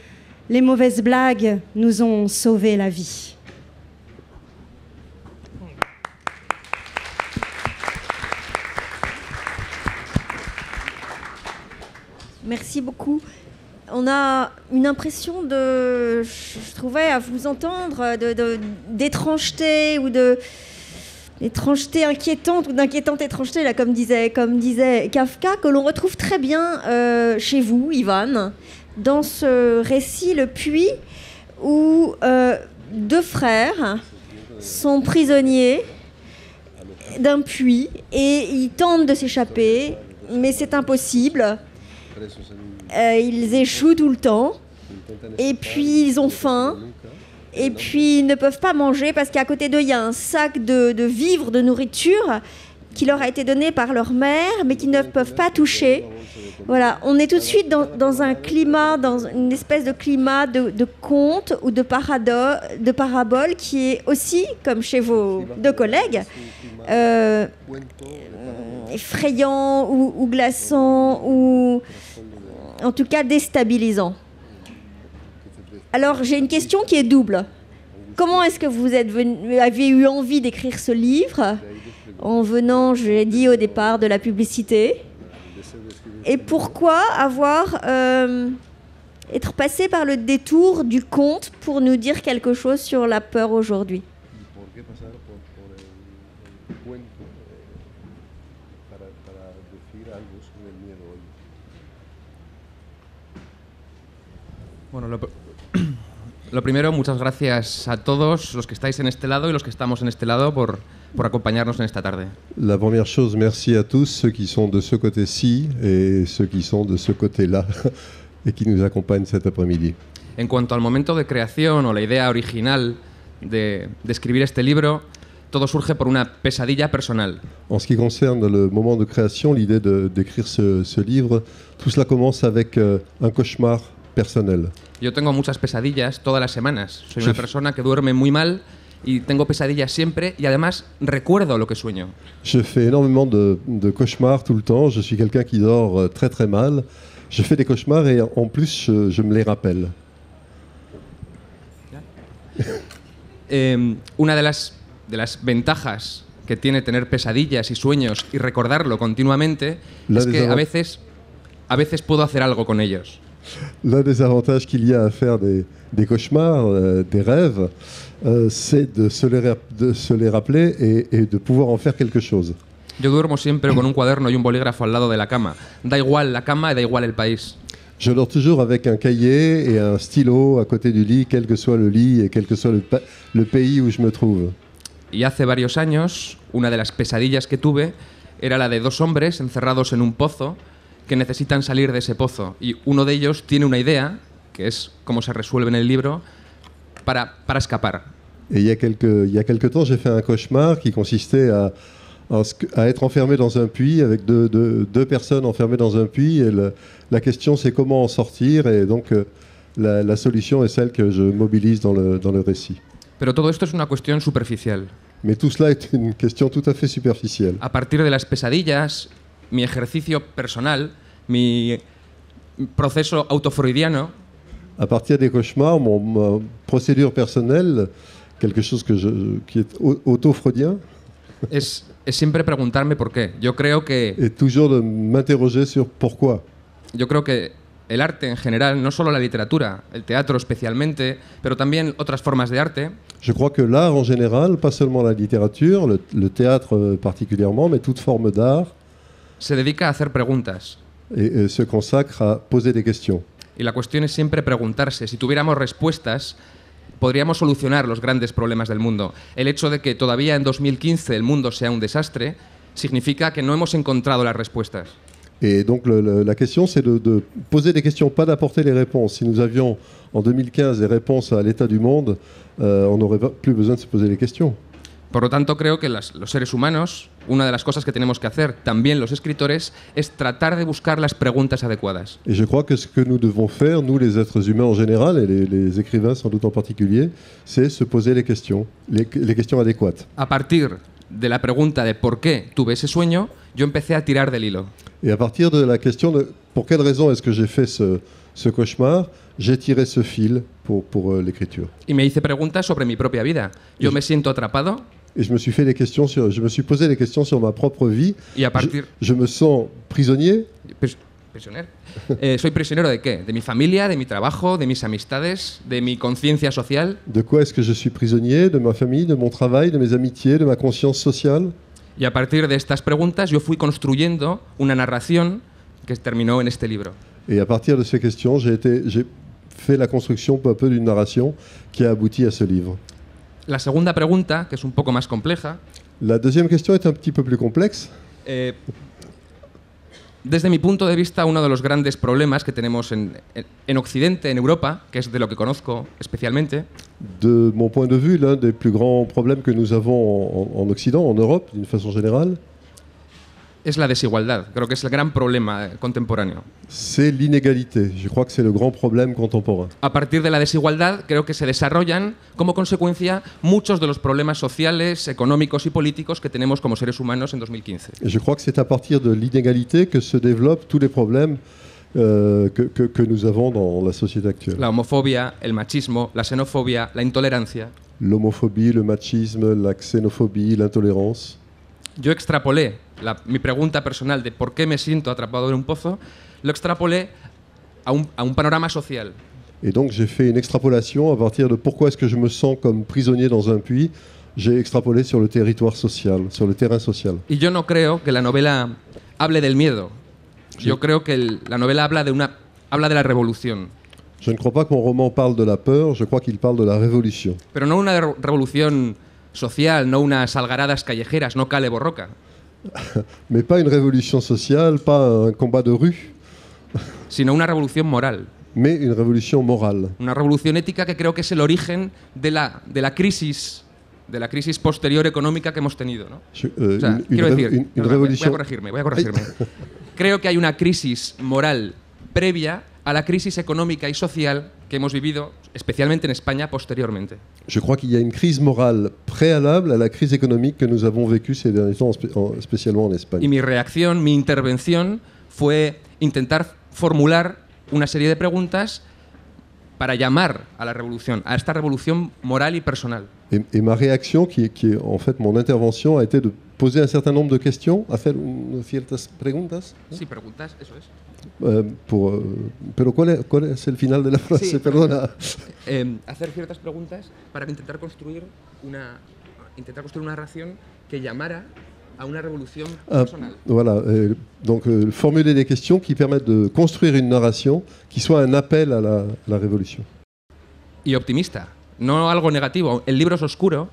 les mauvaises blagues nous ont sauvé la vie. Merci beaucoup. On a une impression de, je trouvais, à vous entendre, d'étrangeté ou d'étrangeté inquiétante ou d'inquiétante étrangeté, là, comme disait Kafka, que l'on retrouve très bien chez vous, Ivan, dans ce récit, Le Puits, où deux frères sont prisonniers d'un puits et ils tentent de s'échapper, mais c'est impossible. Ils échouent tout le temps, et puis ils ont faim, et puis ils ne peuvent pas manger parce qu'à côté d'eux il y a un sac de vivres, de nourriture qui leur a été donné par leur mère, mais qu'ils ne peuvent pas toucher. Voilà, on est tout de suite dans un climat, dans une espèce de climat de conte ou de parabole qui est aussi, comme chez vos deux collègues, effrayant ou glaçant ou en tout cas déstabilisant. Alors j'ai une question qui est double. Comment est-ce que vous avez eu envie d'écrire ce livre en venant, je l'ai dit au départ, de la publicité? Et pourquoi être passé par le détour du conte pour nous dire quelque chose sur la peur aujourd'hui? Bueno, lo primero, muchas gracias a todos los que estáis en este lado y los que estamos en este lado por acompañarnos en esta tarde. La première chose, merci à tous ceux qui sont de ce côté-ci et ceux qui sont de ce côté-là et qui nous accompagnent cet après-midi. En cuanto al momento de creación o la idea original de escribir este libro, todo surge por una pesadilla personal. En ce qui concerne le moment de création, l'idée d'écrire ce livre, tout cela commence avec un cauchemar personnel. Yo tengo muchas pesadillas todas las semanas. Soy una persona que duerme muy mal y tengo pesadillas siempre y además recuerdo lo que sueño. Je fais énormément de cauchemars tout le temps. Je suis quelqu'un qui dort très très mal. Je fais des cauchemars et en plus je me les rappelle. Una de las ventajas que tiene tener pesadillas y sueños y recordarlo continuamente es que a veces puedo hacer algo con ellos. L'un des avantages qu'il y a à faire des cauchemars, des rêves, c'est de se les rappeler et de pouvoir en faire quelque chose. Yo duermo siempre con un cuaderno y un bolígrafo al lado de la cama. Da igual la cama y da igual el país. Je dors toujours avec un cahier et un stylo à côté du lit, quel que soit le lit et quel que soit le pays où je me trouve. Y hace varios años, una de las pesadillas que tuve era la de dos hombres encerrados en un pozo que necesitan salir de ese pozo. Y uno de ellos tiene una idea, que es cómo se resuelve en el libro, para escapar. Et il y a quelque temps, j'ai fait un cauchemar qui consistait à être enfermé dans un puits avec deux personnes enfermées dans un puits. Et la question, c'est comment en sortir. Et donc, la solution est celle que je mobilise dans le récit. Pero todo esto es una cuestión superficial. Mais tout cela est une question tout à fait superficielle. A partir de las pesadillas, mi ejercicio personal, mi proceso autofreudiano, à partir des cauchemars, ma procédure personnelle, quelque chose qui est auto-freudien, es siempre preguntarme por qué. Yo creo que... Et toujours de m'interroger sur pourquoi. Yo creo que el arte en general, no solo la literatura, el teatro especialmente, pero también otras formas de arte. Je crois que l'art en général, pas seulement la littérature, le théâtre particulièrement, mais toute forme d'art, se dedica a hacer preguntas. Et se consacre à poser des questions. Y la cuestión es siempre preguntarse. Si tuviéramos respuestas, podríamos solucionar los grandes problemas del mundo. El hecho de que todavía en 2015 el mundo sea un desastre significa que no hemos encontrado las respuestas. Et donc la question, c'est de poser des questions, pas d'apporter les réponses. Si nous avions en 2015 des réponses à l'état du monde, on n'aurait plus besoin de se poser les questions. Por lo tanto, creo que los seres humanos, una de las cosas que tenemos que hacer, también los escritores, es tratar de buscar las preguntas adecuadas. Et je crois que ce que nous devons faire, nous les êtres humains en général, et les écrivains sans doute en particulier, c'est se poser les questions adéquates. A partir de la pregunta de por qué tuve ese sueño, yo empecé a tirar del hilo. Et à partir de la question de pour quelle raison est-ce que j'ai fait ce cauchemar, j'ai tiré ce fil pour l'écriture. Y me hice preguntas sobre mi propia vida. Yo me siento atrapado. Et je me suis posé les questions sur ma propre vie. Y a partir... je me sens prisonnier. Prisionero. ¿Soy prisionero de qué? ¿De mi familia, de mi trabajo, de mis amistades, de mi conciencia social? De quoi est-ce que je suis prisonnier? De ma famille, de mon travail, de mes amitiés, de ma conscience sociale? Y a partir de estas preguntas, yo fui construyendo una narración que terminó en este libro. Et à partir de ces questions, j'ai fait la construction peu à peu d'une narration qui a abouti à ce livre. La segunda pregunta, que es un poco más compleja. La deuxième question est un petit peu plus complexe. Desde mi punto de vista, uno de los grandes problemas que tenemos en Occidente, en Europa, que es de lo que conozco especialmente. De mon point de vue, l'un des plus grands problèmes que nous avons en Occident, en Europe, d'une façon générale, es la desigualdad. Creo que es el gran problema contemporáneo. C'est l'inégalité. Je crois que c'est le grand problème contemporain. A partir de la desigualdad, creo que se desarrollan como consecuencia muchos de los problemas sociales, económicos y políticos que tenemos como seres humanos en 2015. Et je crois que c'est à partir de l'inégalité que se développent tous les problèmes que nous avons dans la société actuelle. La homofobia, el machismo, la xenofobia, la intolerancia. L'homophobie, le machisme, la xénophobie, l'intolérance. Yo extrapolé mi pregunta personal de por qué me siento atrapado en un pozo, lo extrapolé a un panorama social. Et donc j'ai fait une extrapolation à partir de pourquoi est-ce que je me sens comme prisonnier dans un puits. J'ai extrapolé sur le territoire social, sur le terrain social. Y yo no creo que la novela hable del miedo. Yo creo que la novela habla de la revolución. Je ne crois pas que mon roman parle de la peur, je crois qu'il parle de la révolution. Pero no una revolución social, no unas algaradas callejeras, no Kale Borroka. Mais pas une révolution sociale, pas un combat de rue. Sino una revolución moral. Mais une révolution morale. Una revolución ética que creo que es el origen de la crisis posterior económica que hemos tenido, ¿no? Voy a corregirme. Creo que hay una crisis moral previa a la crisis económica y social que hemos vivido, especialmente en España, posteriormente. Je crois qu'il y a une crise morale préalable à la crise économique que nous avons vécue ces derniers temps, spécialement en Espagne. Y mi reacción, mi intervención fue intentar formular una serie de preguntas para llamar a la revolución, a esta revolución moral y personal. Et ma réaction, qui est en fait mon intervention, a été de poser un certain nombre de questions, hacer ciertas preguntas. Sí, preguntas, eso es. Pero ¿cuál es el final de la frase? Sí, Perdona. Hacer ciertas preguntas para intentar construir una narración que llamara a una revolución personal. Voilà, donc formuler des questions qui permettent de construire une narration qui soit un appel à la révolution. Y optimista, no algo negativo. El libro es oscuro.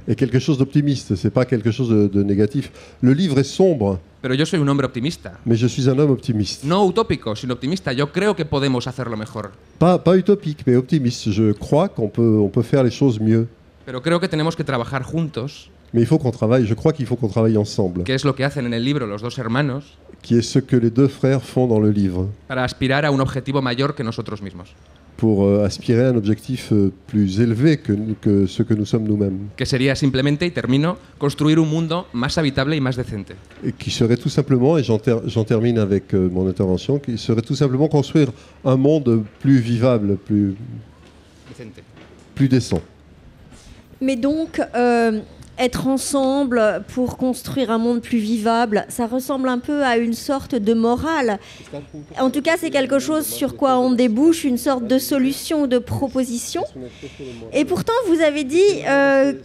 Et quelque chose d'optimiste, c'est pas quelque chose de négatif. Le livre est sombre. Pero yo soy un hombre optimista. Mais je suis un homme optimiste. No utópico, sino optimista. Yo creo que podemos hacerlo mejor. Pas utopique, mais optimiste. Je crois qu'on peut faire les choses mieux. Pero creo que tenemos que trabajar juntos. Mais il faut qu'on travaille, je crois qu'il faut qu'on travaille ensemble. Que es lo que hacen en el libro los dos hermanos. Qui est ce que les deux frères font dans le livre. Para aspirar a un objetivo mayor que nosotros mismos. Pour aspirer à un objectif plus élevé que ce que nous sommes nous-mêmes. Que sería simplemente, y termino, construir un mundo más habitable y más decente. Et qui serait tout simplement, et j'en termine avec mon intervention, qui serait tout simplement construire un monde plus vivable, plus décent. Mais donc, être ensemble pour construire un monde plus vivable, ça ressemble un peu à une sorte de morale. En tout cas, c'est quelque chose sur quoi on débouche, une sorte de solution, de proposition. Et pourtant, vous avez dit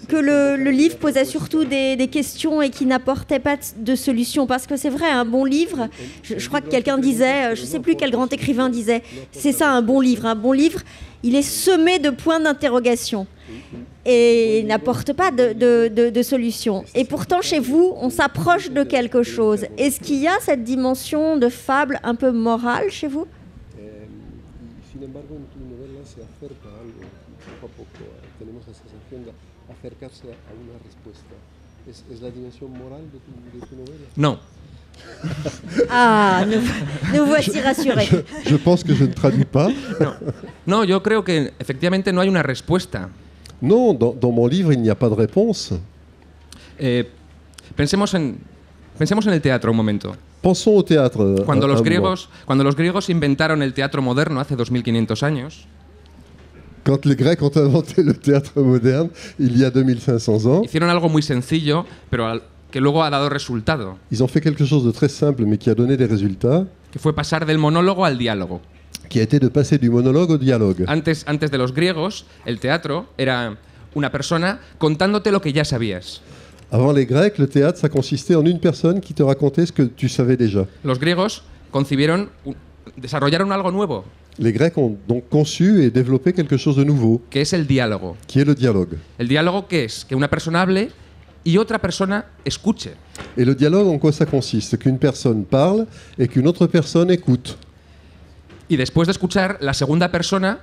que le livre posait surtout des questions et qui n'apportait pas de solution. Parce que c'est vrai, un bon livre, je crois que quelqu'un disait, je ne sais plus quel grand écrivain disait, c'est ça un bon livre. Un bon livre, il est semé de points d'interrogation. Et n'apporte pas de solution. Et pourtant, chez vous, on s'approche de quelque chose. Est-ce qu'il y a cette dimension de fable un peu morale chez vous ? tenemos la sensación de acercarse a una respuesta. ¿Es la dimensión moral de tu novela? No. Ah, nous voici rassurés. Je pense que je ne traduis pas. No, yo creo que efectivamente no hay una respuesta. Non, dans mon livre, il n'y a pas de réponse. Pensemos en el teatro un momento. Pensons au théâtre. Cuando los griegos inventaron el teatro moderno hace 2500 años, Quand les Grecs ont inventé le théâtre moderne, il y a 2500 ans, hicieron algo muy sencillo, pero que luego ha dado resultado, ils ont fait quelque chose de très simple, mais qui a donné des résultats, que fue pasar del monólogo al diálogo. qui a été de passer du monologue au dialogue. Antes de los griegos, el teatro era una persona contándote lo que ya sabías. Avant les Grecs, le théâtre, ça consistait en une personne qui te racontait ce que tu savais déjà. Los griegos desarrollaron algo nuevo, Les Grecs ont donc conçu et développé quelque chose de nouveau, que es el diálogo. qui est le dialogue. ¿El diálogo qué es? Que una persona hable y otra persona escuche. Et le dialogue, en quoi ça consiste? Qu'une personne parle et qu'une autre personne écoute. Y después de escuchar, la segunda persona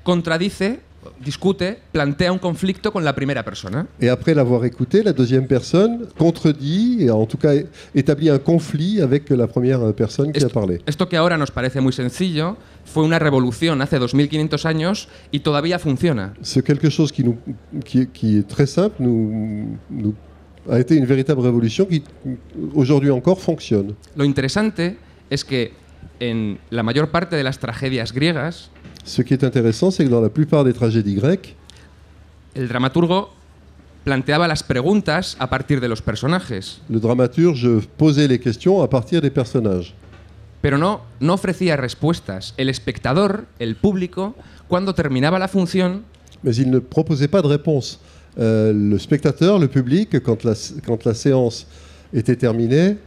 contradice, discute, plantea un conflicto con la primera persona. Et après l'avoir écouté, la deuxième personne contredit, et en tout cas établit un conflit avec la première personne qui a parlé. Esto que ahora nos parece muy sencillo fue una revolución hace 2500 años y todavía funciona. C'est quelque chose qui est très simple, a été une véritable révolution qui aujourd'hui encore fonctionne. Lo interesante es que en la mayor parte de las tragedias griegas, Ce qui est intéressant, c'est que dans la plupart des tragédies grecques, el dramaturgo planteaba las preguntas a partir de los personajes, le dramaturge posait les questions à partir des personnages. pero no ofrecía respuestas. El espectador, el público, cuando terminaba la función, Mais il ne proposait pas de réponse. Le spectateur, le public, quand la séance était terminée,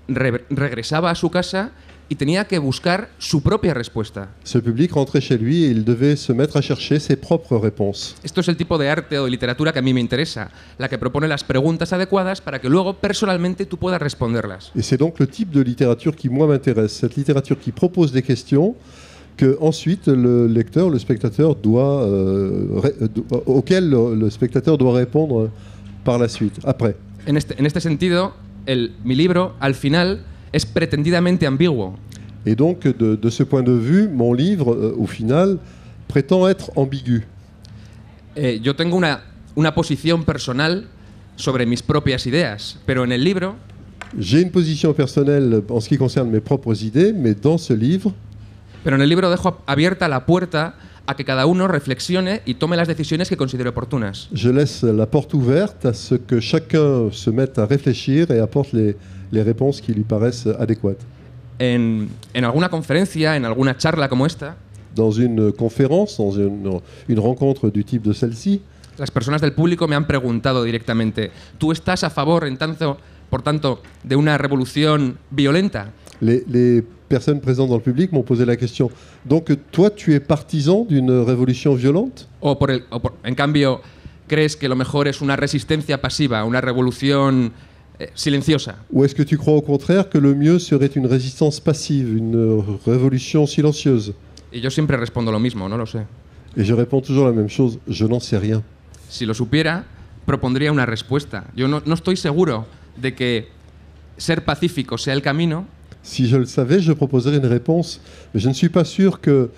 regresaba a su casa y tenía que buscar su propia respuesta. ce public rentrait chez lui et il devait se mettre à chercher ses propres réponses. Esto es el tipo de arte o de literatura que a mí me interesa, la que propone las preguntas adecuadas para que luego personalmente tú puedas responderlas. Et c'est donc le type de littérature qui, moi, m'intéresse. Cette littérature qui propose des questions que ensuite le lecteur, le spectateur auquel le spectateur doit répondre par la suite, après. En este sentido, mi libro, al final, es pretendidamente ambiguo. Et donc, de ce point de vue, mon livre, au final, prétend être ambigu. Yo tengo una posición personal sobre mis propias ideas, pero en el libro J'ai une position personnelle en ce qui concerne mes propres idées, mais dans ce livre, dejo abierta la puerta a que cada uno reflexione y tome las decisiones que considere oportunas. je laisse la porte ouverte à ce que chacun se mette à réfléchir et apporte les réponses qui lui paraissent adéquates. En alguna conferencia, en alguna charla como esta, Dans une conférence, dans une rencontre du type de celle-ci, las personas del público me han preguntado directamente: ¿tú estás a favor, por tanto, de una revolución violenta? les personnes présentes dans le public m'ont posé la question. Donc, toi, tu es partisan d'une révolution violente? En cambio, ¿crees que lo mejor es una resistencia pasiva, una revolución silenciosa? Ou est-ce que tu crois au contraire que le mieux serait une résistance passive, une révolution silencieuse? Y yo siempre respondo lo mismo, no lo sé. Et je réponds toujours la même chose, je n'en sais rien. Si lo supiera, propondría una respuesta. Yo no estoy seguro de que ser pacífico sea el camino. Si je le savais, je proposerais une réponse. Mais je ne suis pas sûr que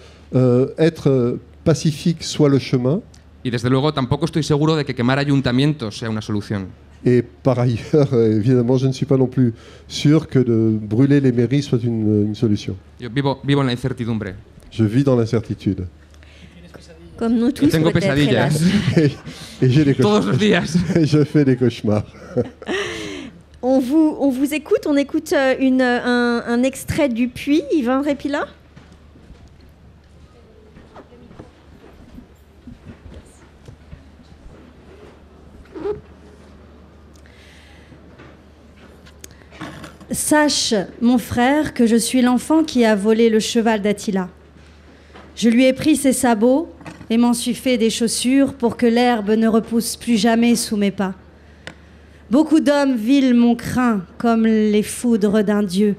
être pacifique soit le chemin. Y desde luego tampoco estoy seguro de que quemar ayuntamientos sea una solución. Et par ailleurs, évidemment, je ne suis pas non plus sûr que de brûler les mairies soit une solution. Yo vivo en la incertidumbre. Je vis dans l'incertitude. Comme nous tous, Tengo peut-être, pesadillas. hélas. Et j'ai des Todos cauchemars. los días. Et je fais des cauchemars. On vous écoute, on écoute un extrait du Puits, Yvan Répila. Sache, mon frère, que je suis l'enfant qui a volé le cheval d'Attila. Je lui ai pris ses sabots et m'en suis fait des chaussures pour que l'herbe ne repousse plus jamais sous mes pas. Beaucoup d'hommes vils m'ont craint comme les foudres d'un dieu,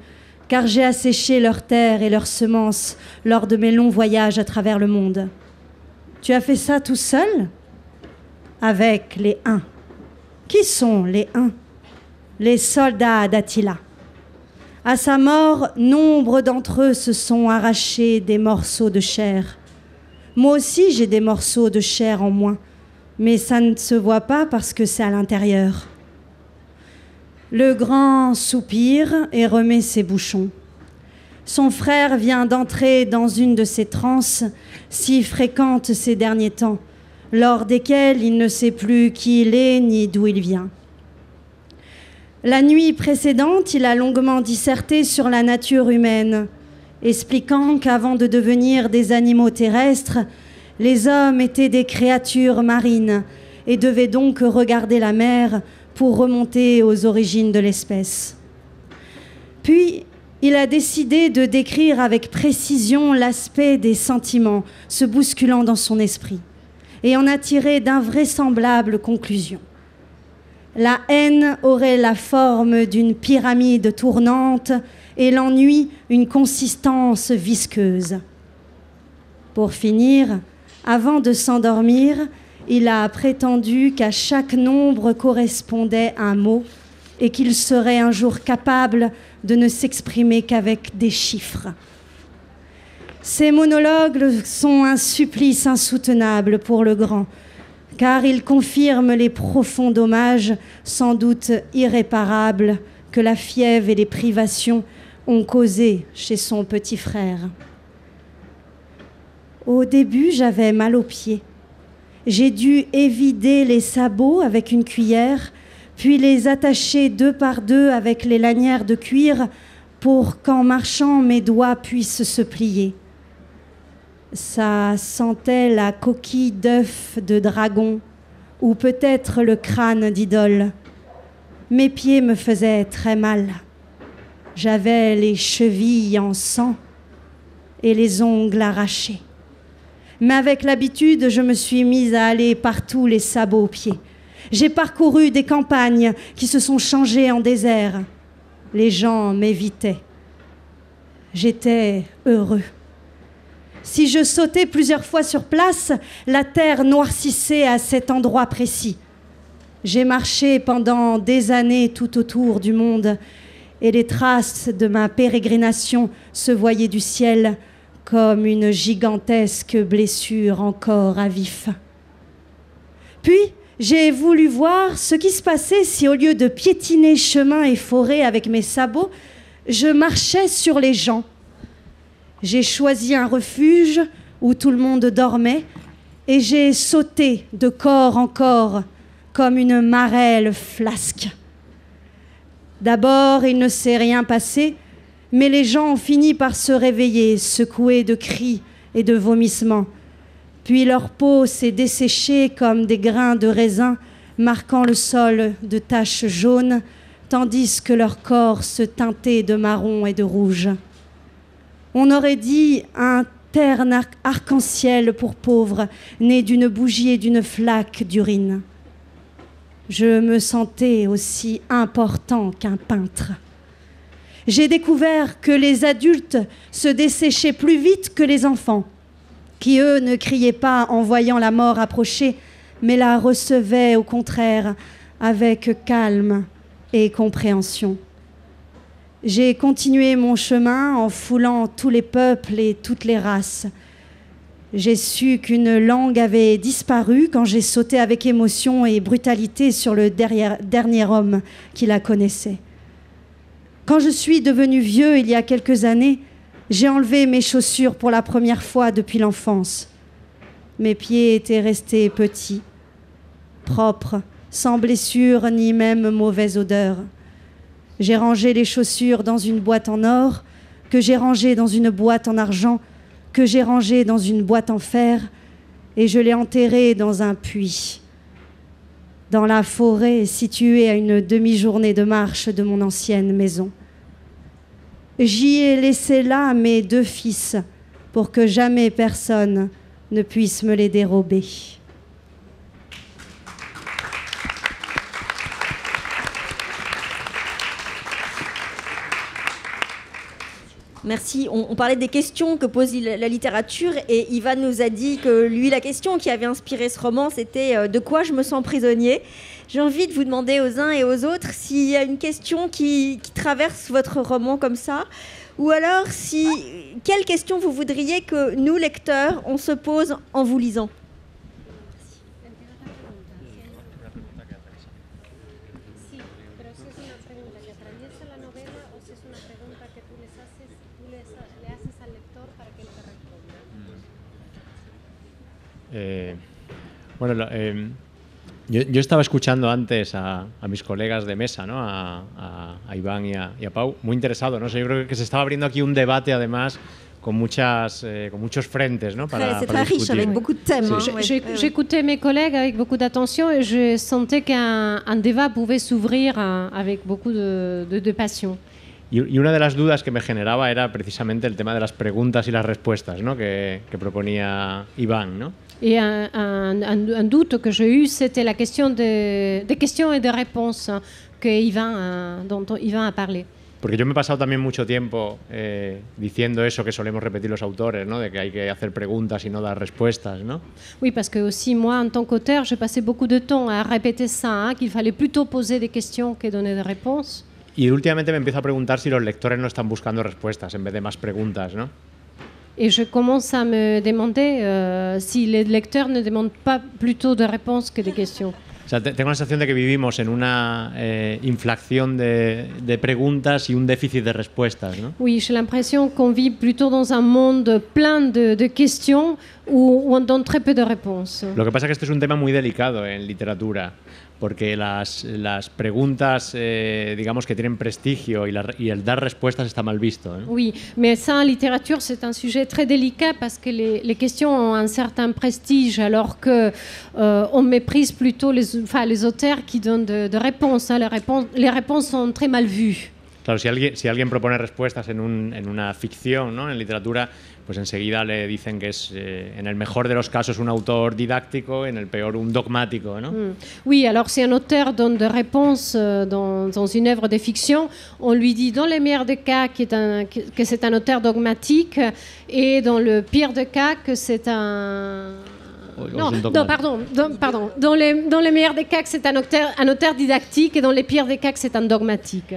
car j'ai asséché leurs terres et leurs semences lors de mes longs voyages à travers le monde. Tu as fait ça tout seul ? avec les Huns. Qui sont les Huns? Les soldats d'Attila. À sa mort, nombre d'entre eux se sont arrachés des morceaux de chair. Moi aussi, j'ai des morceaux de chair en moins, mais ça ne se voit pas parce que c'est à l'intérieur. Le grand soupire et remet ses bouchons. Son frère vient d'entrer dans une de ces transes si fréquentes ces derniers temps, lors desquelles il ne sait plus qui il est ni d'où il vient. La nuit précédente, il a longuement disserté sur la nature humaine, expliquant qu'avant de devenir des animaux terrestres, les hommes étaient des créatures marines et devaient donc regarder la mer pour remonter aux origines de l'espèce. Puis, il a décidé de décrire avec précision l'aspect des sentiments se bousculant dans son esprit et en a tiré d'invraisemblables conclusions. La haine aurait la forme d'une pyramide tournante et l'ennui une consistance visqueuse. Pour finir, avant de s'endormir, il a prétendu qu'à chaque nombre correspondait un mot et qu'il serait un jour capable de ne s'exprimer qu'avec des chiffres. Ces monologues sont un supplice insoutenable pour le grand, car ils confirment les profonds dommages, sans doute irréparables, que la fièvre et les privations ont causés chez son petit frère. Au début, j'avais mal aux pieds. J'ai dû évider les sabots avec une cuillère, puis les attacher deux par deux avec les lanières de cuir pour qu'en marchant, mes doigts puissent se plier. Ça sentait la coquille d'œuf de dragon ou peut-être le crâne d'idole. Mes pieds me faisaient très mal. J'avais les chevilles en sang et les ongles arrachés. Mais avec l'habitude, je me suis mise à aller partout les sabots aux pieds. J'ai parcouru des campagnes qui se sont changées en désert. Les gens m'évitaient. J'étais heureux. Si je sautais plusieurs fois sur place, la terre noircissait à cet endroit précis. J'ai marché pendant des années tout autour du monde et les traces de ma pérégrination se voyaient du ciel comme une gigantesque blessure encore à vif. Puis, j'ai voulu voir ce qui se passait si, au lieu de piétiner chemins et forêts avec mes sabots, je marchais sur les gens. J'ai choisi un refuge où tout le monde dormait et j'ai sauté de corps en corps comme une marelle flasque. D'abord, il ne s'est rien passé, mais les gens ont fini par se réveiller, secoués de cris et de vomissements. Puis leur peau s'est desséchée comme des grains de raisin, marquant le sol de taches jaunes, tandis que leur corps se teintait de marron et de rouge. On aurait dit un terne arc-en-ciel pour pauvres, né d'une bougie et d'une flaque d'urine. Je me sentais aussi important qu'un peintre. J'ai découvert que les adultes se desséchaient plus vite que les enfants, qui, eux, ne criaient pas en voyant la mort approcher, mais la recevaient au contraire avec calme et compréhension. J'ai continué mon chemin en foulant tous les peuples et toutes les races. J'ai su qu'une langue avait disparu quand j'ai sauté avec émotion et brutalité sur le dernier homme qui la connaissait. Quand je suis devenu vieux il y a quelques années, j'ai enlevé mes chaussures pour la première fois depuis l'enfance. Mes pieds étaient restés petits, propres, sans blessure ni même mauvaise odeur. J'ai rangé les chaussures dans une boîte en or, que j'ai rangée dans une boîte en argent, que j'ai rangée dans une boîte en fer, et je l'ai enterrée dans un puits, dans la forêt située à une demi-journée de marche de mon ancienne maison. J'y ai laissé là mes 2 fils, pour que jamais personne ne puisse me les dérober. Merci. On parlait des questions que pose la littérature et Ivan nous a dit que lui, la question qui avait inspiré ce roman, c'était de quoi je me sens prisonnier. J'ai envie de vous demander aux uns et aux autres s'il y a une question qui traverse votre roman comme ça, ou alors quelle question vous voudriez que nous, lecteurs, on se pose en vous lisant. Bueno, yo estaba escuchando antes a mis colegas de mesa, ¿no? a Iván y a Pau, muy interesado, ¿no? O sea, yo creo que se estaba abriendo aquí un debate, además, con muchos frentes, ¿no? C'est très riche, avec beaucoup de thèmes. J'écoutais mes collègues avec beaucoup d'attention et je sentais qu'un débat pouvait s'ouvrir avec beaucoup de passion. Y una de las dudas que me generaba era precisamente el tema de las preguntas y las respuestas, ¿no? que proponía Iván, ¿no? Et un doute que j'ai eu, c'était la question des questions et des réponses dont Yvan a parlé. Porque yo me he pasado también mucho tiempo diciendo eso que solemos repetir los autores, ¿no? De que hay que hacer preguntas y no dar respuestas, ¿no? Oui, parce que aussi moi, en tant qu'auteur, j'ai passé beaucoup de temps à répéter ça, hein, qu'il fallait plutôt poser des questions que donner des réponses. Y últimamente me empiezo a preguntar si los lectores no están buscando respuestas en vez de más preguntas, ¿no? Et je commence à me demander si les lecteurs ne demandent pas plutôt de réponses que des questions. O sea, tengo la sensación de que vivimos en una inflación de preguntas y un déficit de respuestas, ¿no? Oui, j'ai l'impression qu'on vit plutôt dans un monde plein de questions où on donne très peu de réponses. Lo que pasa es que este es un tema muy delicado en literatura, porque las preguntas, digamos, que tienen prestigio y el dar respuestas está mal visto, ¿no? Oui, mais ça, en littérature, c'est un sujet très délicat parce que les questions ont un certain prestige, alors que on méprise plutôt les auteurs qui donnent de réponses, hein. Les réponses sont très mal vues. Claro, si alguien propone respuestas en una ficción, ¿no? En literatura, pues enseguida le dicen que es, en el mejor de los casos, un autor didáctico, en el peor, un dogmático, ¿no? Oui, alors si un auteur donne des réponses dans une œuvre de fiction, on lui dit dans les meilleurs des cas que c'est un auteur dogmatique et dans le pire des cas que c'est un... Pardon. Dans les meilleurs des cas que c'est un auteur didactique et dans les pires des cas que c'est un dogmatique.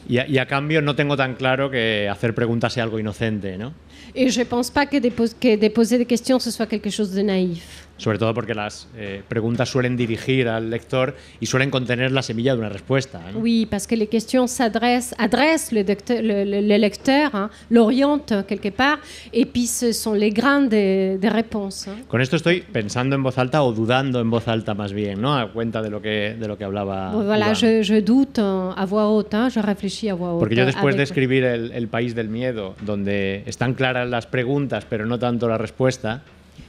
Y a cambio no tengo tan claro que hacer preguntas sea algo inocente, ¿no? Et je ne pense pas que déposer des questions ce soit quelque chose de naïf. Sobre todo porque las preguntas suelen dirigir al lector y suelen contener la semilla de una respuesta, ¿no? Oui, parce que les questions adressent le lecteur, hein, l'orientent quelque part, et puis ce sont les grains des réponses. Hein. Con esto estoy pensando en voz alta o dudando en voz alta más bien, ¿no? A cuenta de lo que hablaba. Bon, voilà, je doute à voix haute, hein, je réfléchis à voix haute. Porque yo después de escribir el País del Miedo, donde están claras las preguntas pero no tanto la respuesta.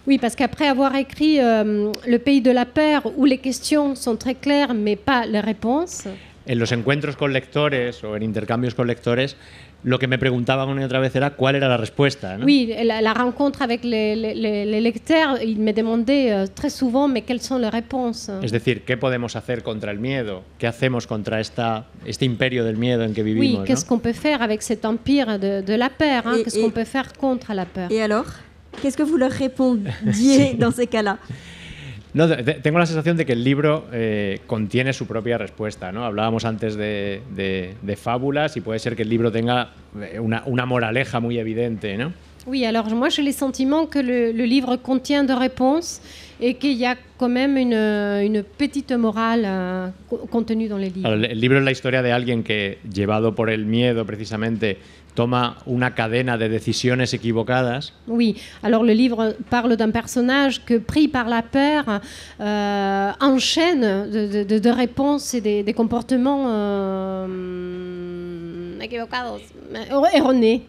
Oui, parce qu'après avoir écrit Le Pays de la Peur, où les questions sont très claires, mais pas les réponses. En los encuentros con lectores o en intercambios con lectores, lo que me preguntaban una y otra vez era cuál era la respuesta, ¿no? Oui, la rencontre avec les lecteurs, ils me demandaient très souvent, mais quelles sont les réponses? Es decir, ¿qué podemos hacer contra el miedo? ¿Qué hacemos contra este imperio del miedo en que vivimos? Oui, qu'est-ce qu'on peut faire avec cet empire de la peur, hein? Qu'est-ce qu'on peut faire contre la peur? Et alors? Qu'est-ce que vous leur répondiez dans ces cas-là? No, tengo la sensación de que el libro contiene su propia respuesta, ¿no? Hablábamos antes de fábulas y puede ser que el libro tenga una moraleja muy evidente, ¿no? Oui, alors moi j'ai le sentiment que le livre contient de réponses et qu'il y a quand même une petite morale contenue dans les livres. Alors, el libro es la historia de alguien que, llevado por el miedo precisamente, toma una cadena de decisiones equivocadas. Oui, alors le livre parle d'un personnage que, pris par la peur, enchaîne de réponses et des comportements equivocados, erronés.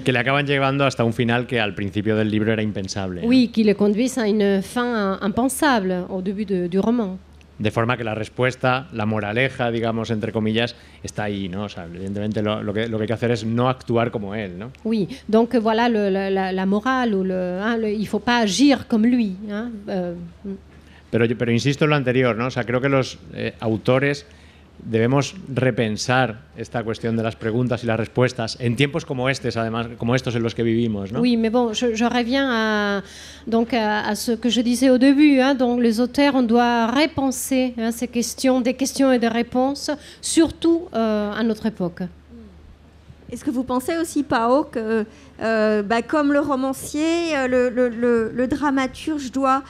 Que le acaban llevando hasta un final que al principio del libro era impensable. Oui, qui le conduisent à une fin impensable au début du roman. De forma que la respuesta, la moraleja, digamos, entre comillas, está ahí, ¿no? O sea, evidentemente lo que hay que hacer es no actuar como él, ¿no? Oui, donc voilà la morale, il ne faut pas agir comme lui. Hein? Pero insisto en lo anterior, ¿no? O sea, creo que los autores debemos repensar esta cuestión de las preguntas y las respuestas en tiempos como estos, además, como estos en los que vivimos, ¿no? Oui, mais bon, je reviens à ce que je disais au début. Donc, les auteurs, on doit repenser ces questions, des questions et des réponses, surtout à notre époque. Est-ce que vous pensez aussi, Pao, que comme le romancier, le dramaturge doit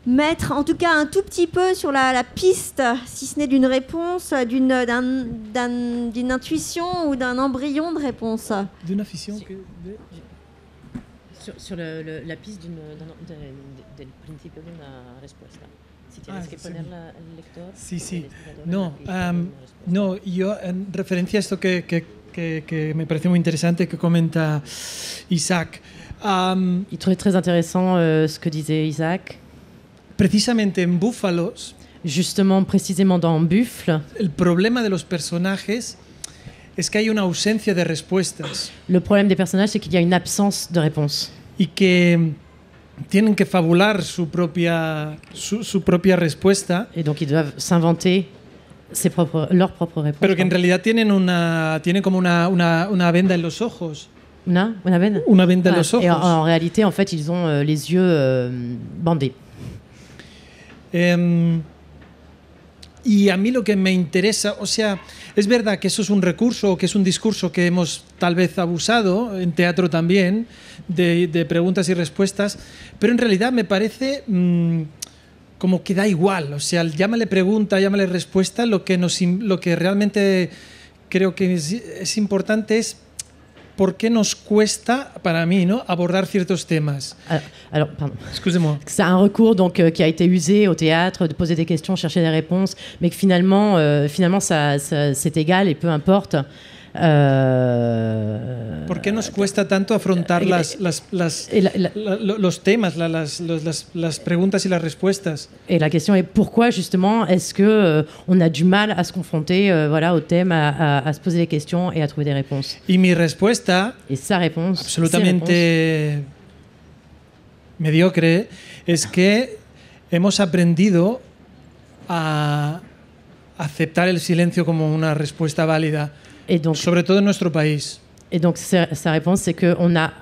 mettre en tout cas un tout petit peu sur la piste, si ce n'est d'une réponse, d'une intuition ou d'un embryon de réponse? D'une afición sur la piste del principio de una respuesta. Si tienes que ponerla al lector. Sí. No, yo en referencia a esto que me parece muy interesante que comenta Isaac. Il trouvait très intéressant ce que disait Isaac. Precisamente en Búfalos, Justement, précisément dans Buffle, el problema de los personajes es que hay una ausencia de respuestas le problème des personnages, c'est qu'il y a une absence de réponse. y que tienen que fabular su propia respuesta, Et donc, ils doivent s'inventer leurs propres réponses. pero que en realidad tienen como una venda en los ojos. Una venda Una venda en los Et ojos. en réalité, en fait, ils ont les yeux bandés. Y a mí lo que me interesa, o sea, es verdad que eso es un recurso, que es un discurso que hemos tal vez abusado, en teatro también, de preguntas y respuestas, pero en realidad me parece como que da igual, o sea, llámale pregunta, llámale respuesta, lo que realmente creo que es importante es por qué nos cuesta, para mí, ¿no?, abordar ciertos temas. Alors, pardon. Excusez-moi. C'est un recours donc, qui a été usé au théâtre, de poser des questions, chercher des réponses, mais que finalement ça, c'est égal et peu importe. ¿Por qué nos cuesta tanto afrontar los temas, las preguntas y las respuestas? Et la question est pourquoi justement est-ce que on a du mal à se confronter au thème, à se poser des questions et à trouver des réponses. Y mi respuesta, et sa réponse, absolutamente mediocre, es que hemos aprendido a aceptar el silencio como una respuesta válida. Et donc, sobre todo en nuestro país. Et donc sa réponse, c'est qu'on a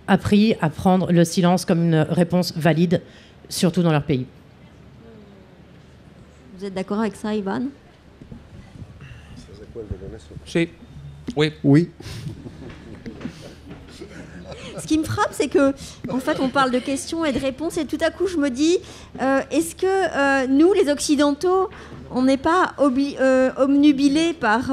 appris à prendre le silence comme une réponse valide, surtout dans leur pays. Vous êtes d'accord avec ça, Ivan? Sí. Oui. Oui. Ce qui me frappe, c'est que, en fait, on parle de questions et de réponses, et tout à coup, je me dis, est-ce que nous, les Occidentaux, on n'est pas obnubilés par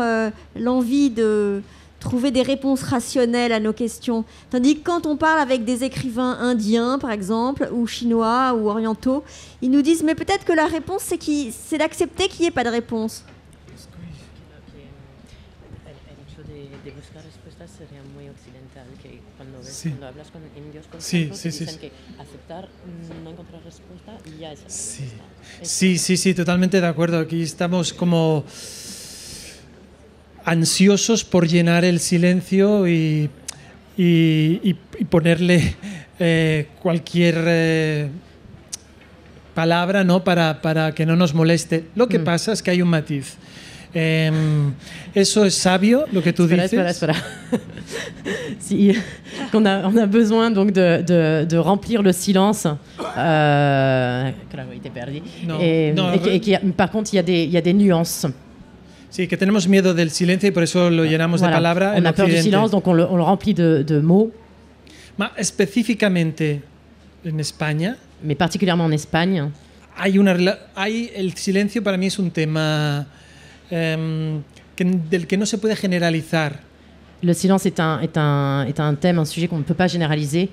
l'envie de trouver des réponses rationnelles à nos questions? Tandis que quand on parle avec des écrivains indiens, par exemple, ou chinois, ou orientaux, ils nous disent, mais peut-être que la réponse, c'est d'accepter qu'il n'y ait pas de réponse. Sí, totalmente de acuerdo. Aquí estamos como ansiosos por llenar el silencio y ponerle cualquier palabra, ¿no?, para que no nos moleste. Lo que pasa es que hay un matiz. Eso es sabio, lo que tú dices. Espera. Si, on a besoin donc de remplir le silence. Claro, il était perdu. Par contre, il y a des nuances. Sí, que tenemos miedo del silencio y por eso lo llenamos de palabras. On a peur du silence, donc on le remplit de mots. Específicamente en España. Mais particulièrement en Espagne. El silencio para mí es un tema del que no se puede generalizar. Le silence est un thème, un sujet qu'on ne peut pas généraliser.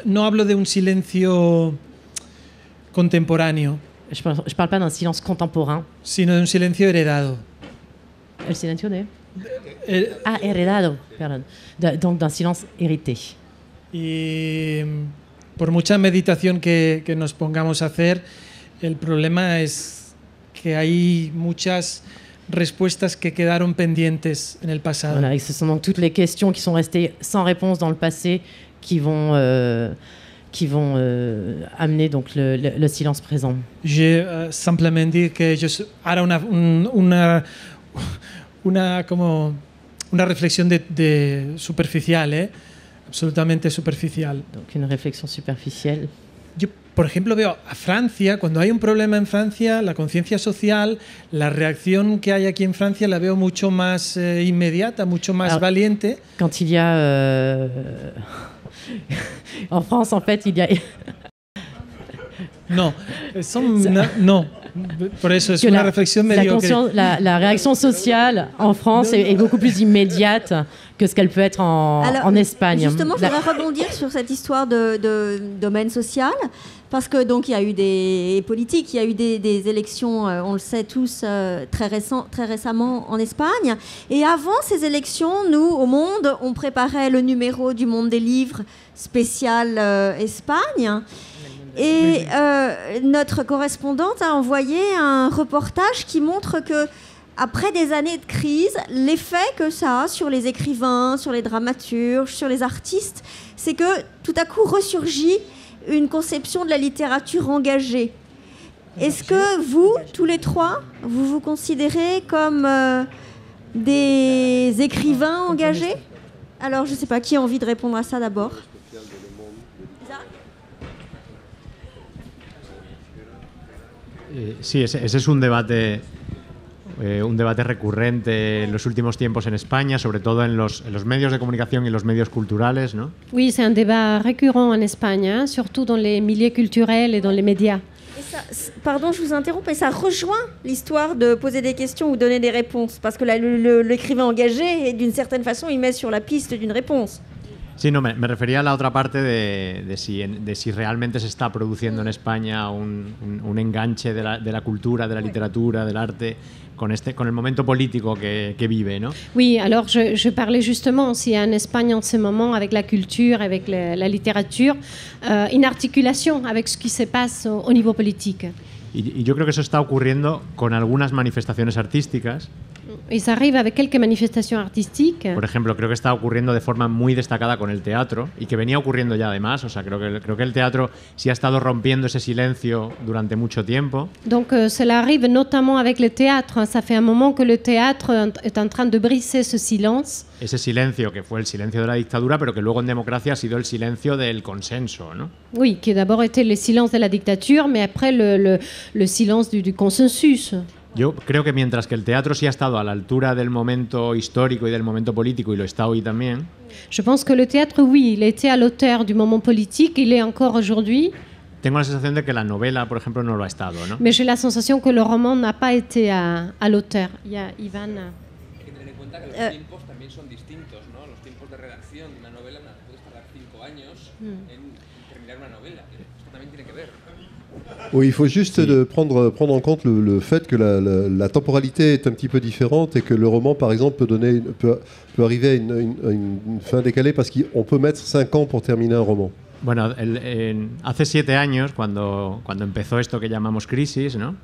No hablo de un silencio contemporáneo. Je parle pas d'un silence contemporain. Sino de un silencio heredado. El silencio de... heredado, perdón. Donc d'un silence hérité. Y por mucha meditación que nos pongamos a hacer, el problema es que hay muchas respuestas que quedaron pendientes en el pasado. Voilà, et ce sont donc toutes les questions qui sont restées sans réponse dans le passé qui vont qui vont amener donc le silence présent. J'ai simplement dit que hará una reflexión de superficial, absolutamente superficial. Donc une réflexion superficielle. Yo, por ejemplo, veo a Francia, cuando hay un problema en Francia, la conciencia social, la reacción que hay aquí en Francia la veo mucho más inmediata, mucho más valiente. Quand il y a... en France, en fait, il y a... No, no. Por eso es una reflexión medio... La réaction sociale en France est beaucoup plus immédiate que ce qu'elle peut être en Espagne. Justement, je voudrais rebondir sur cette histoire de domaine social, parce que donc il y a eu des politiques, il y a eu des élections, on le sait tous, très récemment en Espagne. Et avant ces élections, nous, au Monde, on préparait le numéro du Monde des livres spécial Espagne. Et notre correspondante a envoyé un reportage qui montre que, après des années de crise, l'effet que ça a sur les écrivains, sur les dramaturges, sur les artistes, c'est que tout à coup ressurgit une conception de la littérature engagée. Est-ce que vous, tous les trois, vous vous considérez comme des écrivains engagés? Alors, je ne sais pas, qui a envie de répondre à ça d'abord? Sí, ese es un debate recurrente en los últimos tiempos en España, sobre todo en los medios de comunicación y los medios culturales, ¿no? Oui, c'est un débat récurrent en Espagne, hein, surtout dans les milieux culturels et dans les médias. Et ça, pardon, je vous interromps, et ça rejoint l'histoire de poser des questions ou donner des réponses, parce que l'écrivain engagé, d'une certaine façon, il met sur la piste d'une réponse. Sí, no, me refería a la otra parte de si realmente se está produciendo en España un enganche de la cultura, de la literatura, del arte con el momento político que vive, ¿no? Oui, alors je parlais justement s'il y a en Espagne en ce moment avec la culture, avec la littérature, une articulation avec ce qui se passe au niveau politique. Y yo creo que eso está ocurriendo con algunas manifestaciones artísticas. Y ça arrive avec quelques manifestations artistiques. Por ejemplo, creo que está ocurriendo de forma muy destacada con el teatro y que venía ocurriendo ya además. O sea, creo que el teatro sí ha estado rompiendo ese silencio durante mucho tiempo. Donc cela arrive notamment avec le théâtre. Ça fait un moment que le théâtre est en train de briser ce silence. Ese silencio que fue el silencio de la dictadura, pero que luego en democracia ha sido el silencio del consenso, ¿no? Oui, qui d'abord était le silence de la dictature, mais après le silence du consensus. Yo creo que mientras que el teatro sí ha estado a la altura del momento histórico y del momento político, y lo está hoy también. Je pense que le théâtre, oui, il était à l'auteur du moment politique, il est encore aujourd'hui. Tengo la sensación de que la novela, por ejemplo, no lo ha estado, ¿no? Mais j'ai la sensation que le roman n'a pas été à l'auteur. Il y a Ivan. Hay que tener en cuenta que los tiempos también son distintos, ¿no? Los tiempos de redacción de una novela puedes tardar 5 años en terminar una novela. Esto también tiene que ver. Oui, il faut juste prendre en compte le fait que la temporalité est un petit peu différente et que le roman, par exemple, peut arriver à une fin décalée parce qu'on peut mettre 5 ans pour terminer un roman. Bueno, hace 7 años, cuando empezó esto que llamamos crisis, ¿no?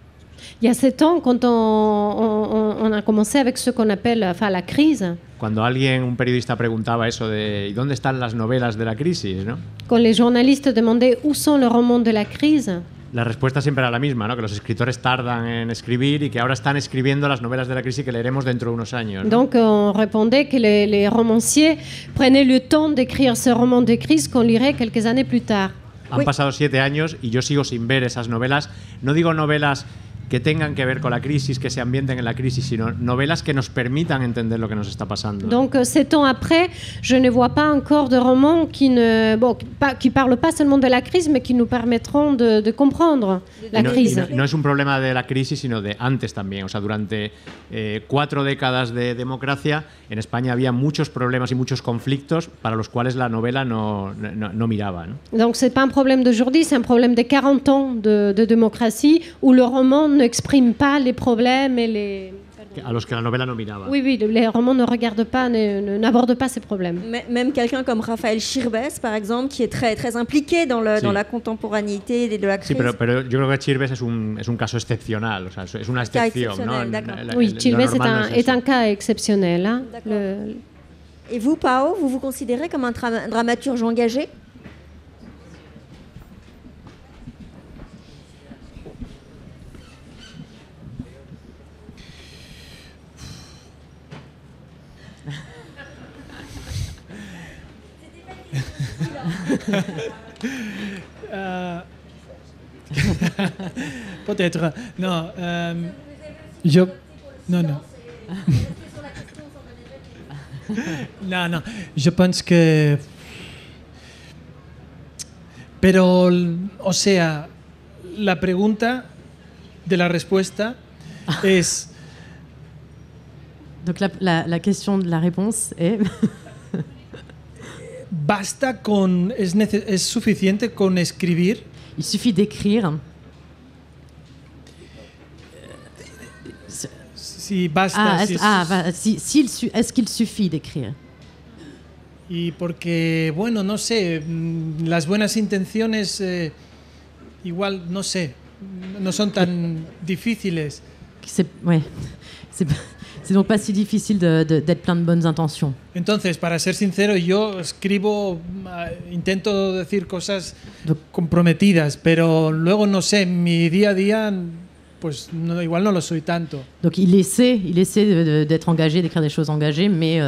Il y a 7 ans, quand on a commencé avec ce qu'on appelle la crise. Cuando un periodista preguntaba eso de ¿y dónde están las novelas de la crisis, ¿no? Quand les journalistes demandaient où sont les romans de la crise. La respuesta siempre era la misma, ¿no? Que los escritores tardan en escribir y que ahora están escribiendo las novelas de la crisis que leeremos dentro de unos años, ¿no? Donc on répondait que les romanciers prenaient le temps d'écrire ce roman de crise qu'on lirait quelques années plus tard. Han pasado 7 años y yo sigo sin ver esas novelas. No digo novelas que tengan que ver con la crisis, que se ambienten en la crisis, sino novelas que nos permitan entender lo que nos está pasando. Donc 7 ans après, je ne vois pas encore de romans qui parlent pas seulement de la crise, mais qui nous permettront de comprendre la crise. No es un problema de la crisis, sino de antes también. O sea, durante 4 décadas de democracia, en España había muchos problemas y muchos conflictos para los cuales la novela no miraba, ¿no? Donc c'est pas un problème d'aujourd'hui, c'est un problème de 40 ans de démocratie où le roman n'exprime pas les problèmes et les... A los que la novela no miraba. Oui, les romans ne regardent pas, n'abordent pas ces problèmes. Même quelqu'un comme Raphaël Chirbes, par exemple, qui est très, très impliqué dans la contemporanéité de la crise. Sí, pero yo creo que Chirbes es un caso excepcional, o sea, es una excepción, ¿no? Oui, Chirbes est un cas exceptionnel. Hein? Et vous, Pao, vous vous considérez comme un dramaturge engagé? Peut-être. Non. Je... Non. No. Je pense que... Pero, o sea, la pregunta de la respuesta es... Donc la question de la réponse est... ¿Basta con... ¿Es suficiente con escribir? Il suffit d'écrire. Si basta... Est-ce qu'il suffit d'écrire? Y porque, bueno, no sé, las buenas intenciones igual, no sé, no son tan difíciles. C'est donc pas si difficile d'être plein de bonnes intentions. Entonces, para ser sincero, yo escribo, intento decir cosas comprometidas, pero luego, no sé, mi día a día, pues no, igual no lo soy tanto. Donc il essaie d'être engagé, d'écrire des choses engagées, mais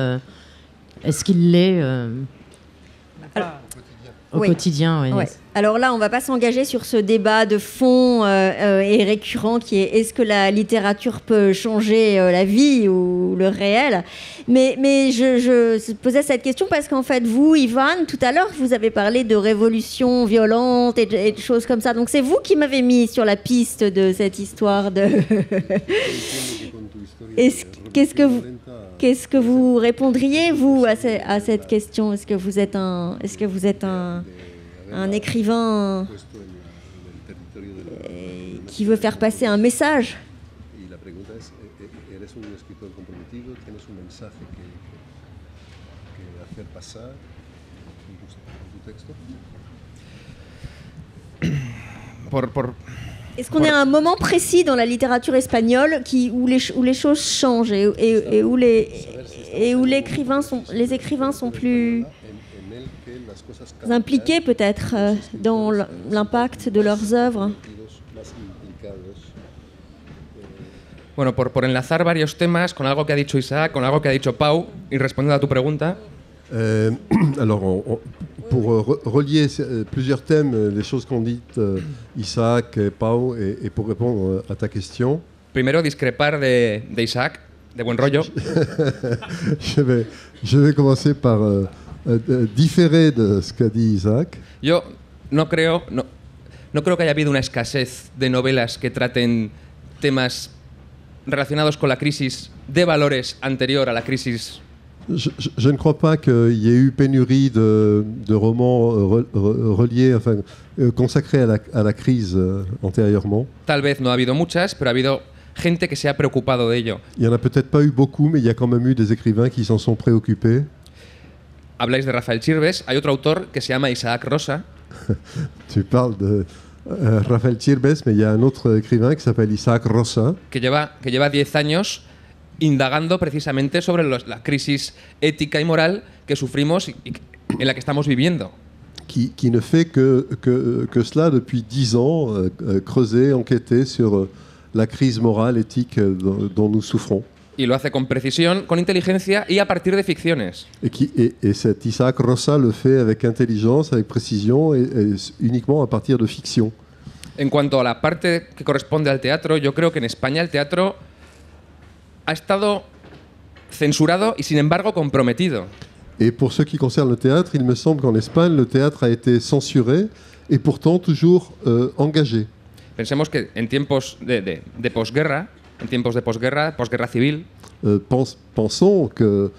est-ce qu'il l'est au quotidien? Oui. Ouais. Alors là, on ne va pas s'engager sur ce débat de fond et récurrent qui est est-ce que la littérature peut changer la vie ou le réel? Mais je posais cette question parce qu'en fait, vous, Ivan, tout à l'heure, vous avez parlé de révolution violente et de choses comme ça. Donc c'est vous qui m'avez mis sur la piste de cette histoire de... Qu'est-ce que vous répondriez, vous, à cette question? Est-ce que vous êtes un écrivain qui veut faire passer un message? Est-ce qu'on est à un moment précis dans la littérature espagnole où les choses changent et où les écrivains sont plus impliqués peut-être dans l'impact de leurs œuvres? Bueno, por enlazar varios temas con algo que ha dicho Isaac, con algo que ha dicho Pau, y respondiendo a tu pregunta. Alors, pour relier plusieurs thèmes, les choses qu'ont dites Isaac et Pau, et pour répondre à ta question. Primero, discrepar de Isaac, de buen rollo. je vais commencer par différer de ce qu'a dit Isaac. Yo no creo que haya habido una escasez de novelas que traten temas relacionados con la crisis de valores anterior a la crisis. Je ne crois pas qu'il y ait eu pénurie de romans reliés, consacrés à la crise antérieurement. Tal vez no ha habido muchas, pero ha habido gente que se ha preocupado de ello. Il n'y en a peut-être pas eu beaucoup, mais il y a quand même eu des écrivains qui s'en sont préoccupés. Habláis de Rafael Chirves, hay otro autor que se llama Isaac Rosa. Tu parles de Rafael Chirves, mais il y a un autre écrivain qui s'appelle Isaac Rosa. Que lleva 10 años indagando precisamente sobre la crisis ética y moral que sufrimos y en la que estamos viviendo. Qui ne fait que cela depuis 10 ans, creuser, enquêter sur la crise morale, éthique dont nous souffrons. Y lo hace con precisión, con inteligencia y a partir de ficciones. Et cet Isaac Rosa le fait avec intelligence, avec précision et uniquement à partir de fiction. En cuanto a la parte que corresponde al teatro, yo creo que en España el teatro ha estado censurado y sin embargo comprometido. Et pour ce qui concerne le théâtre, il me semble qu'en Espagne, le théâtre a été censuré et pourtant toujours engagé. Pensemos que en tiempos de posguerra, posguerra civil, pensons que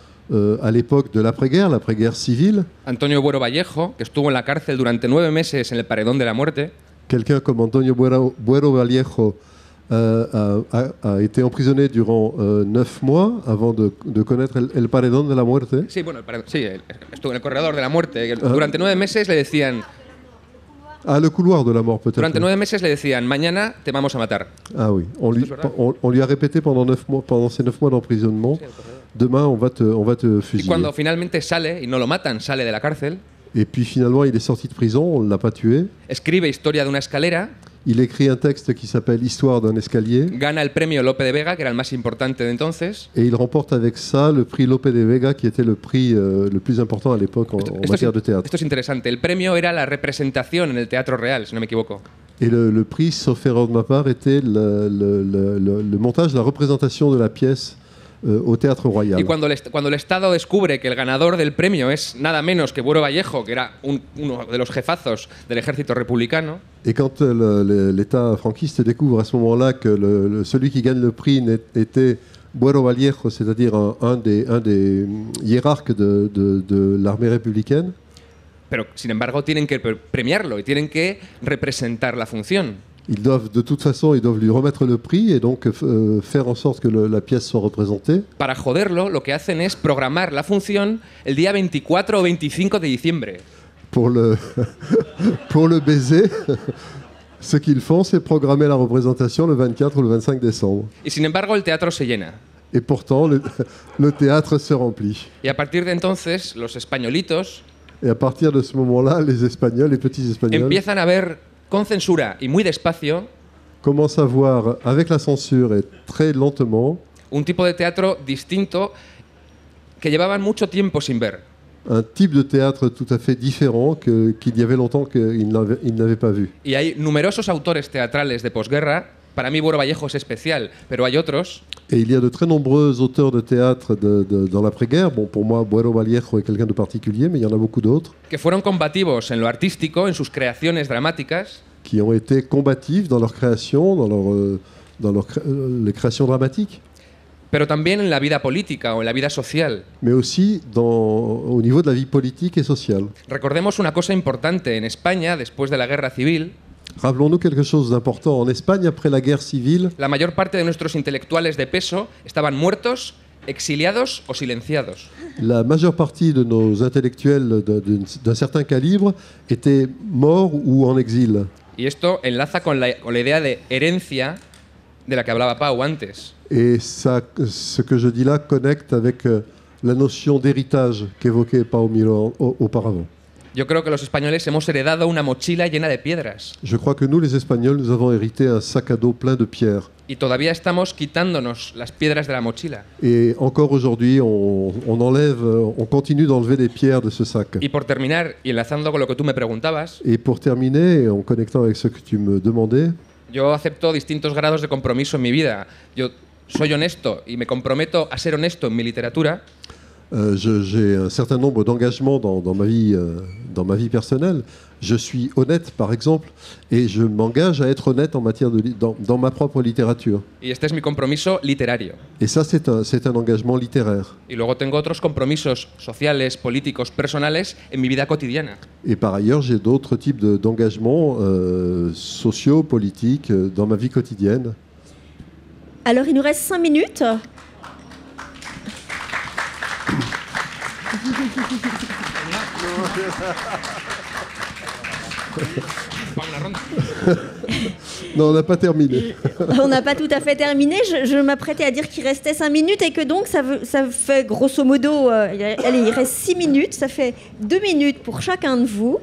à l'époque de l'après-guerre civile, Antonio Buero Vallejo, que estuvo en la cárcel durante 9 meses en el paredón de la muerte, quelqu'un comme Antonio Buero Vallejo a été emprisonné durant 9 mois avant de connaître el paredón de la muerte. Sí, bueno, estuvo en el corredor de la muerte. Durante 9 meses le decían... Ah, le couloir de la mort, peut-être. Durante 9 meses le decían, mañana te vamos a matar. Ah oui, on lui a répété pendant ces 9 mois d'emprisonnement, demain on va te fusiller. Y cuando finalmente sale, y no lo matan, sale de la cárcel. Et puis finalement il est sorti de prison, on ne l'a pas tué. Escribe Historia de una escalera. Il écrit un texte qui s'appelle Histoire d'un escalier. Gana el premio Lope de Vega, que era el más importante de entonces. Et il remporte avec ça le prix Lope de Vega, qui était le prix le plus important à l'époque en matière de théâtre. Esto es interesante. El premio era la representación en el Teatro Real, si no me equivoco. Et le prix, sauf erreur de ma part, était le montage, la représentation de la pièce au Théâtre Royal. Y cuando el Estado descubre que el ganador del premio es nada menos que Buero Vallejo, que era uno de los jefazos del ejército republicano. Et quand l'État franquiste découvre à ce moment-là que celui qui gagne le prix était Buero Vallejo, c'est-à-dire un des hiérarques de l'armée républicaine. Pero, sin embargo, tienen que premiarlo y tienen que representar la función. De toute façon, ils doivent lui remettre le prix et donc faire en sorte que la pièce soit représentée. Para joderlo, lo que hacen es programar la función el día 24 o 25 de diciembre. Pour le baiser, ce qu'ils font, c'est programmer la représentation le 24 ou le 25 décembre. Y sin embargo, el teatro se llena. Et pourtant, le théâtre se remplit. Y a partir de entonces, los españolitos Et à partir de ce moment-là, les Espagnols, les petits Espagnols, empiezan a ver con censura y muy despacio commencent à voir, avec la censure et très lentement, un tipo de teatro distinto que llevaban mucho tiempo sin ver. un type de théâtre tout à fait différent qu'il y avait longtemps qu'ils n'avaient pas vu. Y hay numerosos autores teatrales de posguerra. Para mí, Buero Vallejo es especial, pero hay otros. Et il y a de très nombreux auteurs de théâtre dans l'après-guerre. Bon, pour moi, Buero Vallejo est quelqu'un de particulier, mais il y en a beaucoup d'autres. Que fueron combativos en lo artístico, en sus creaciones dramáticas. Qui ont été combatifs dans leur création, les créations dramatiques. Pero también en la vida política o en la vida social. Mais aussi au niveau de la vie politique et sociale. Recordemos una cosa importante. En España, después de la guerra civil, rappelons-nous quelque chose d'important. En Espagne, après la guerre civile, la mayor parte de nuestros intelectuales de peso estaban muertos, exiliados o silenciados. La majeure partie de nos intellectuels d'un certain calibre étaient morts ou en exil. Y esto enlaza con la idea de herencia de la que hablaba Pau antes. Et ça, ce que je dis là connecte avec la notion d'héritage qu'évoquait Pau Miró auparavant. Yo creo que los españoles hemos heredado una mochila llena de piedras. Je crois que nous, les Espagnols, nous avons hérité un sac à dos plein de pierres. Y todavía estamos quitándonos las piedras de la mochila. Et encore aujourd'hui, on continue d'enlever les pierres de ce sac. Y por terminar, y enlazando con lo que tú me preguntabas. Et pour terminer, en connectant avec ce que tu me demandais. Yo acepto distintos grados de compromiso en mi vida. Yo soy honesto y me comprometo a ser honesto en mi literatura. J'ai un certain nombre d'engagements dans ma vie personnelle. Je suis honnête, par exemple, et je m'engage à être honnête en matière dans ma propre littérature. Y este es mi compromiso literario. Et ça, c'est un engagement littéraire. Y luego tengo otros compromisos sociales, políticos, personales en mi vida cotidiana. Et par ailleurs, j'ai d'autres types d'engagements sociaux, politiques, dans ma vie quotidienne. Alors, il nous reste 5 minutes. Non, on n'a pas terminé. On n'a pas tout à fait terminé. Je m'apprêtais à dire qu'il restait 5 minutes et que donc ça fait grosso modo, allez, il reste 6 minutes. Ça fait 2 minutes pour chacun de vous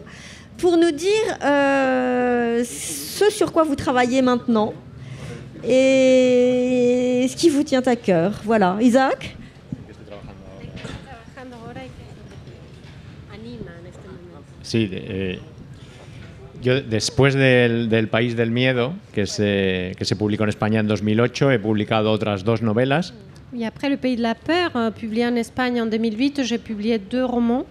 pour nous dire ce sur quoi vous travaillez maintenant et ce qui vous tient à cœur. Voilà, Isaac. Sí, yo después del País del Miedo, que se publicó en España en 2008, he publicado otras 2 novelas. Et après Le Pays de la Peur, publié en Espagne en 2008, j'ai publié 2 romans.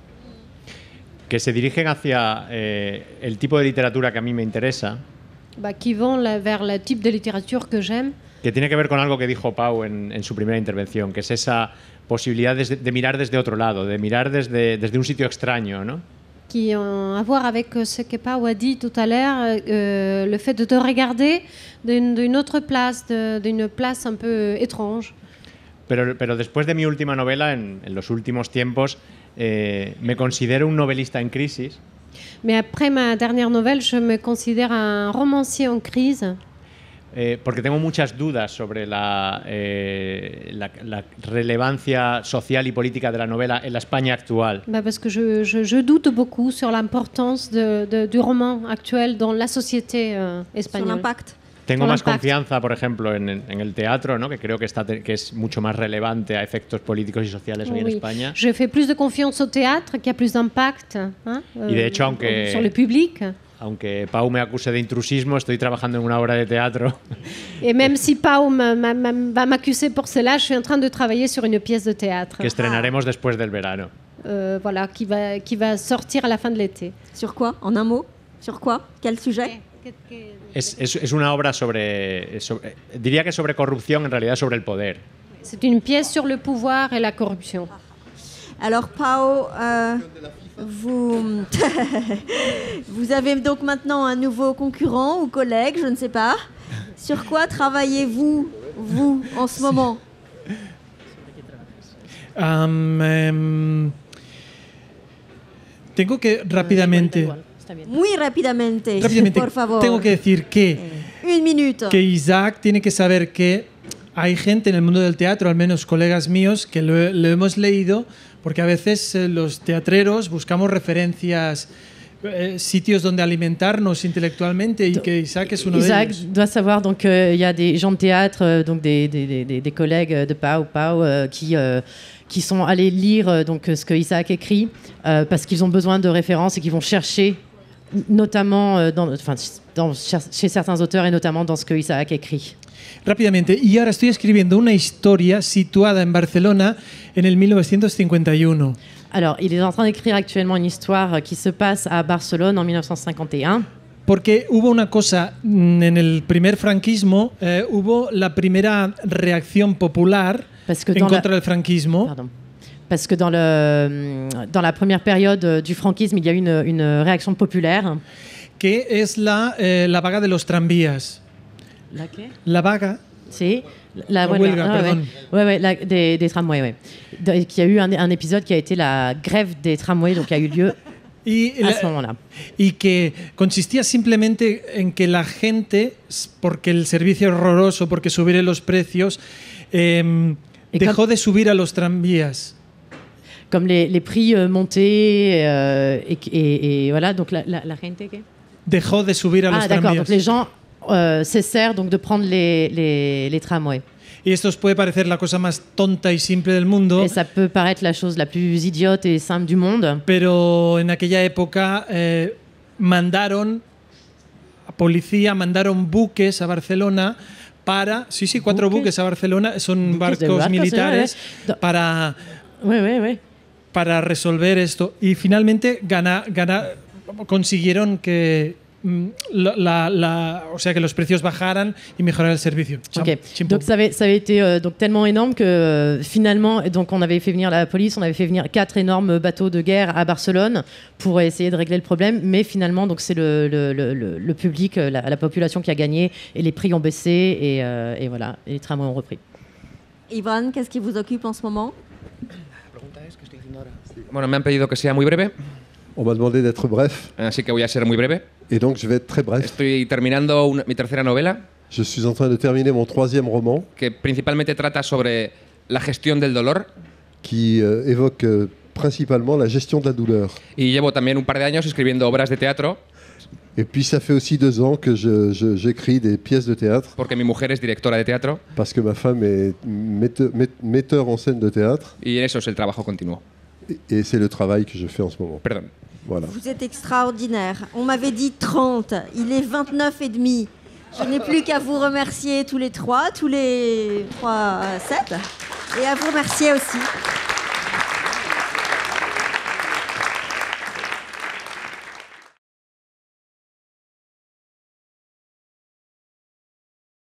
Que se dirigen hacia el tipo de literatura que a mí me interesa. Qui vont vers le type de littérature que j'aime. Que tiene que ver con algo que dijo Pau en su primera intervención, que es esa posibilidad de mirar desde otro lado, de mirar desde un sitio extraño, ¿no? Qui ont à voir avec ce que Pau a dit tout à l'heure, le fait de te regarder d'une autre place, d'une place un peu étrange. Pero después de mi última novela, en los últimos tiempos, me considero un novelista en crisis. Mais après ma dernière nouvelle, je me considère un romancier en crise. porque tengo muchas dudas sobre la relevancia social y política de la novela en la España actual. Parce que je doute beaucoup sur l'importance du roman actuel dans la société espagnole. Sur l'impact. Tengo más confianza, por ejemplo, en el teatro, ¿no? Que creo que es mucho más relevante a efectos políticos y sociales hoy en España. Je fais plus de confiance au théâtre qui a plus d'impact Y de hecho, sur le public. Aunque Pau me acuse de intrusismo, estoy trabajando en una obra de teatro. Et même si Pau va m'accuser pour cela, je suis en train de travailler sur une pièce de théâtre. Que estrenaremos después del verano. Voilà, qui va sortir à la fin de l'été. Sur quoi? En un mot? Sur quoi? Quel sujet? Es una obra diría que sobre corrupción, en realidad sobre el poder. C'est une pièce sur le pouvoir et la corruption. Alors Pau, vous avez donc maintenant un nouveau concurrent ou collègue, je ne sais pas. Sur quoi travaillez-vous, vous, en ce moment? Tengo que rápidamente... Muy rápidamente, por favor. Tengo que decir que, Une minute. Que Isaac tiene que saber que hay gente en el mundo del teatro, al menos colegas míos, que lo hemos leído, porque a veces los teatreros buscamos referencias, sitios donde alimentarnos intelectualmente, y que Isaac es uno de ellos. Isaac doit savoir donc il y a des gens de théâtre, donc des collègues de Pau qui sont allés lire donc ce que Isaac écrit parce qu'ils ont besoin de références et qu'ils vont chercher notamment chez certains auteurs et notamment dans ce que Isaac écrit. Rápidamente, y ahora estoy escribiendo una historia situada en Barcelona en el 1951. Alors, il est en train d'écrire actuellement une histoire qui se passe à Barcelone en 1951. Porque hubo una cosa, en el primer franquismo hubo la primera reacción popular en contra del franquismo. Pardon. Parce que dans la première période du franquisme, il y a eu une réaction populaire. Que es la vaga de los tranvías. ¿La qué? La vaga. Sí. La huelga, pardon. Des tramways, ouais. Il y a eu un épisode qui a été la grève des tramways, donc qui a eu lieu à ce moment-là. Y que consistía simplemente en que la gente, porque el servicio es horroroso, porque subir los precios, dejó de subir a los tranvías. Comme les prix montaient et voilà, donc la gente ¿qué? Dejó de subir a los tranvías. D'accord, donc les gens cessèrent donc de prendre les tramways. Y esto os puede parecer la cosa más tonta y simple del mundo. Et ça peut paraître la chose la plus idiote et simple du monde. Pero en aquella época mandaron buques a Barcelona para... Sí, 4 buques a Barcelona, son barcos militares para... para resolver esto. Y finalmente consiguieron que o sea, que los precios bajaran y mejorar el servicio. Okay. Donc ça avait été donc tellement énorme que finalement donc on avait fait venir la police, on avait fait venir 4 énormes bateaux de guerre à Barcelone pour essayer de régler le problème, mais finalement donc c'est le public, la population qui a gagné et les prix ont baissé et voilà, et les tramways ont repris. Ivan, qu'est-ce qui vous occupe en ce moment? Bueno, me han pedido que sea muy breve. On m'a demandé d'être bref. Así que voy a ser muy breve. Et donc je vais être très bref. Estoy terminando mi tercera novela. Je suis en train de terminer mon 3e roman. Que principalmente trata sobre la gestión del dolor. Qui évoque principalement la gestion de la douleur. Y llevo también un par de años escribiendo obras de teatro. Et puis ça fait aussi 2 ans que j'écris des pièces de théâtre. Porque mi mujer es directora de teatro. Parce que ma femme est metteur en scène de théâtre. Y eso es el trabajo continuo. Et c'est le travail que je fais en ce moment. Pardon. Voilà. Vous êtes extraordinaire. On m'avait dit 30. Il est 29 et demi. Je n'ai plus qu'à vous remercier tous les 7. Et à vous remercier aussi.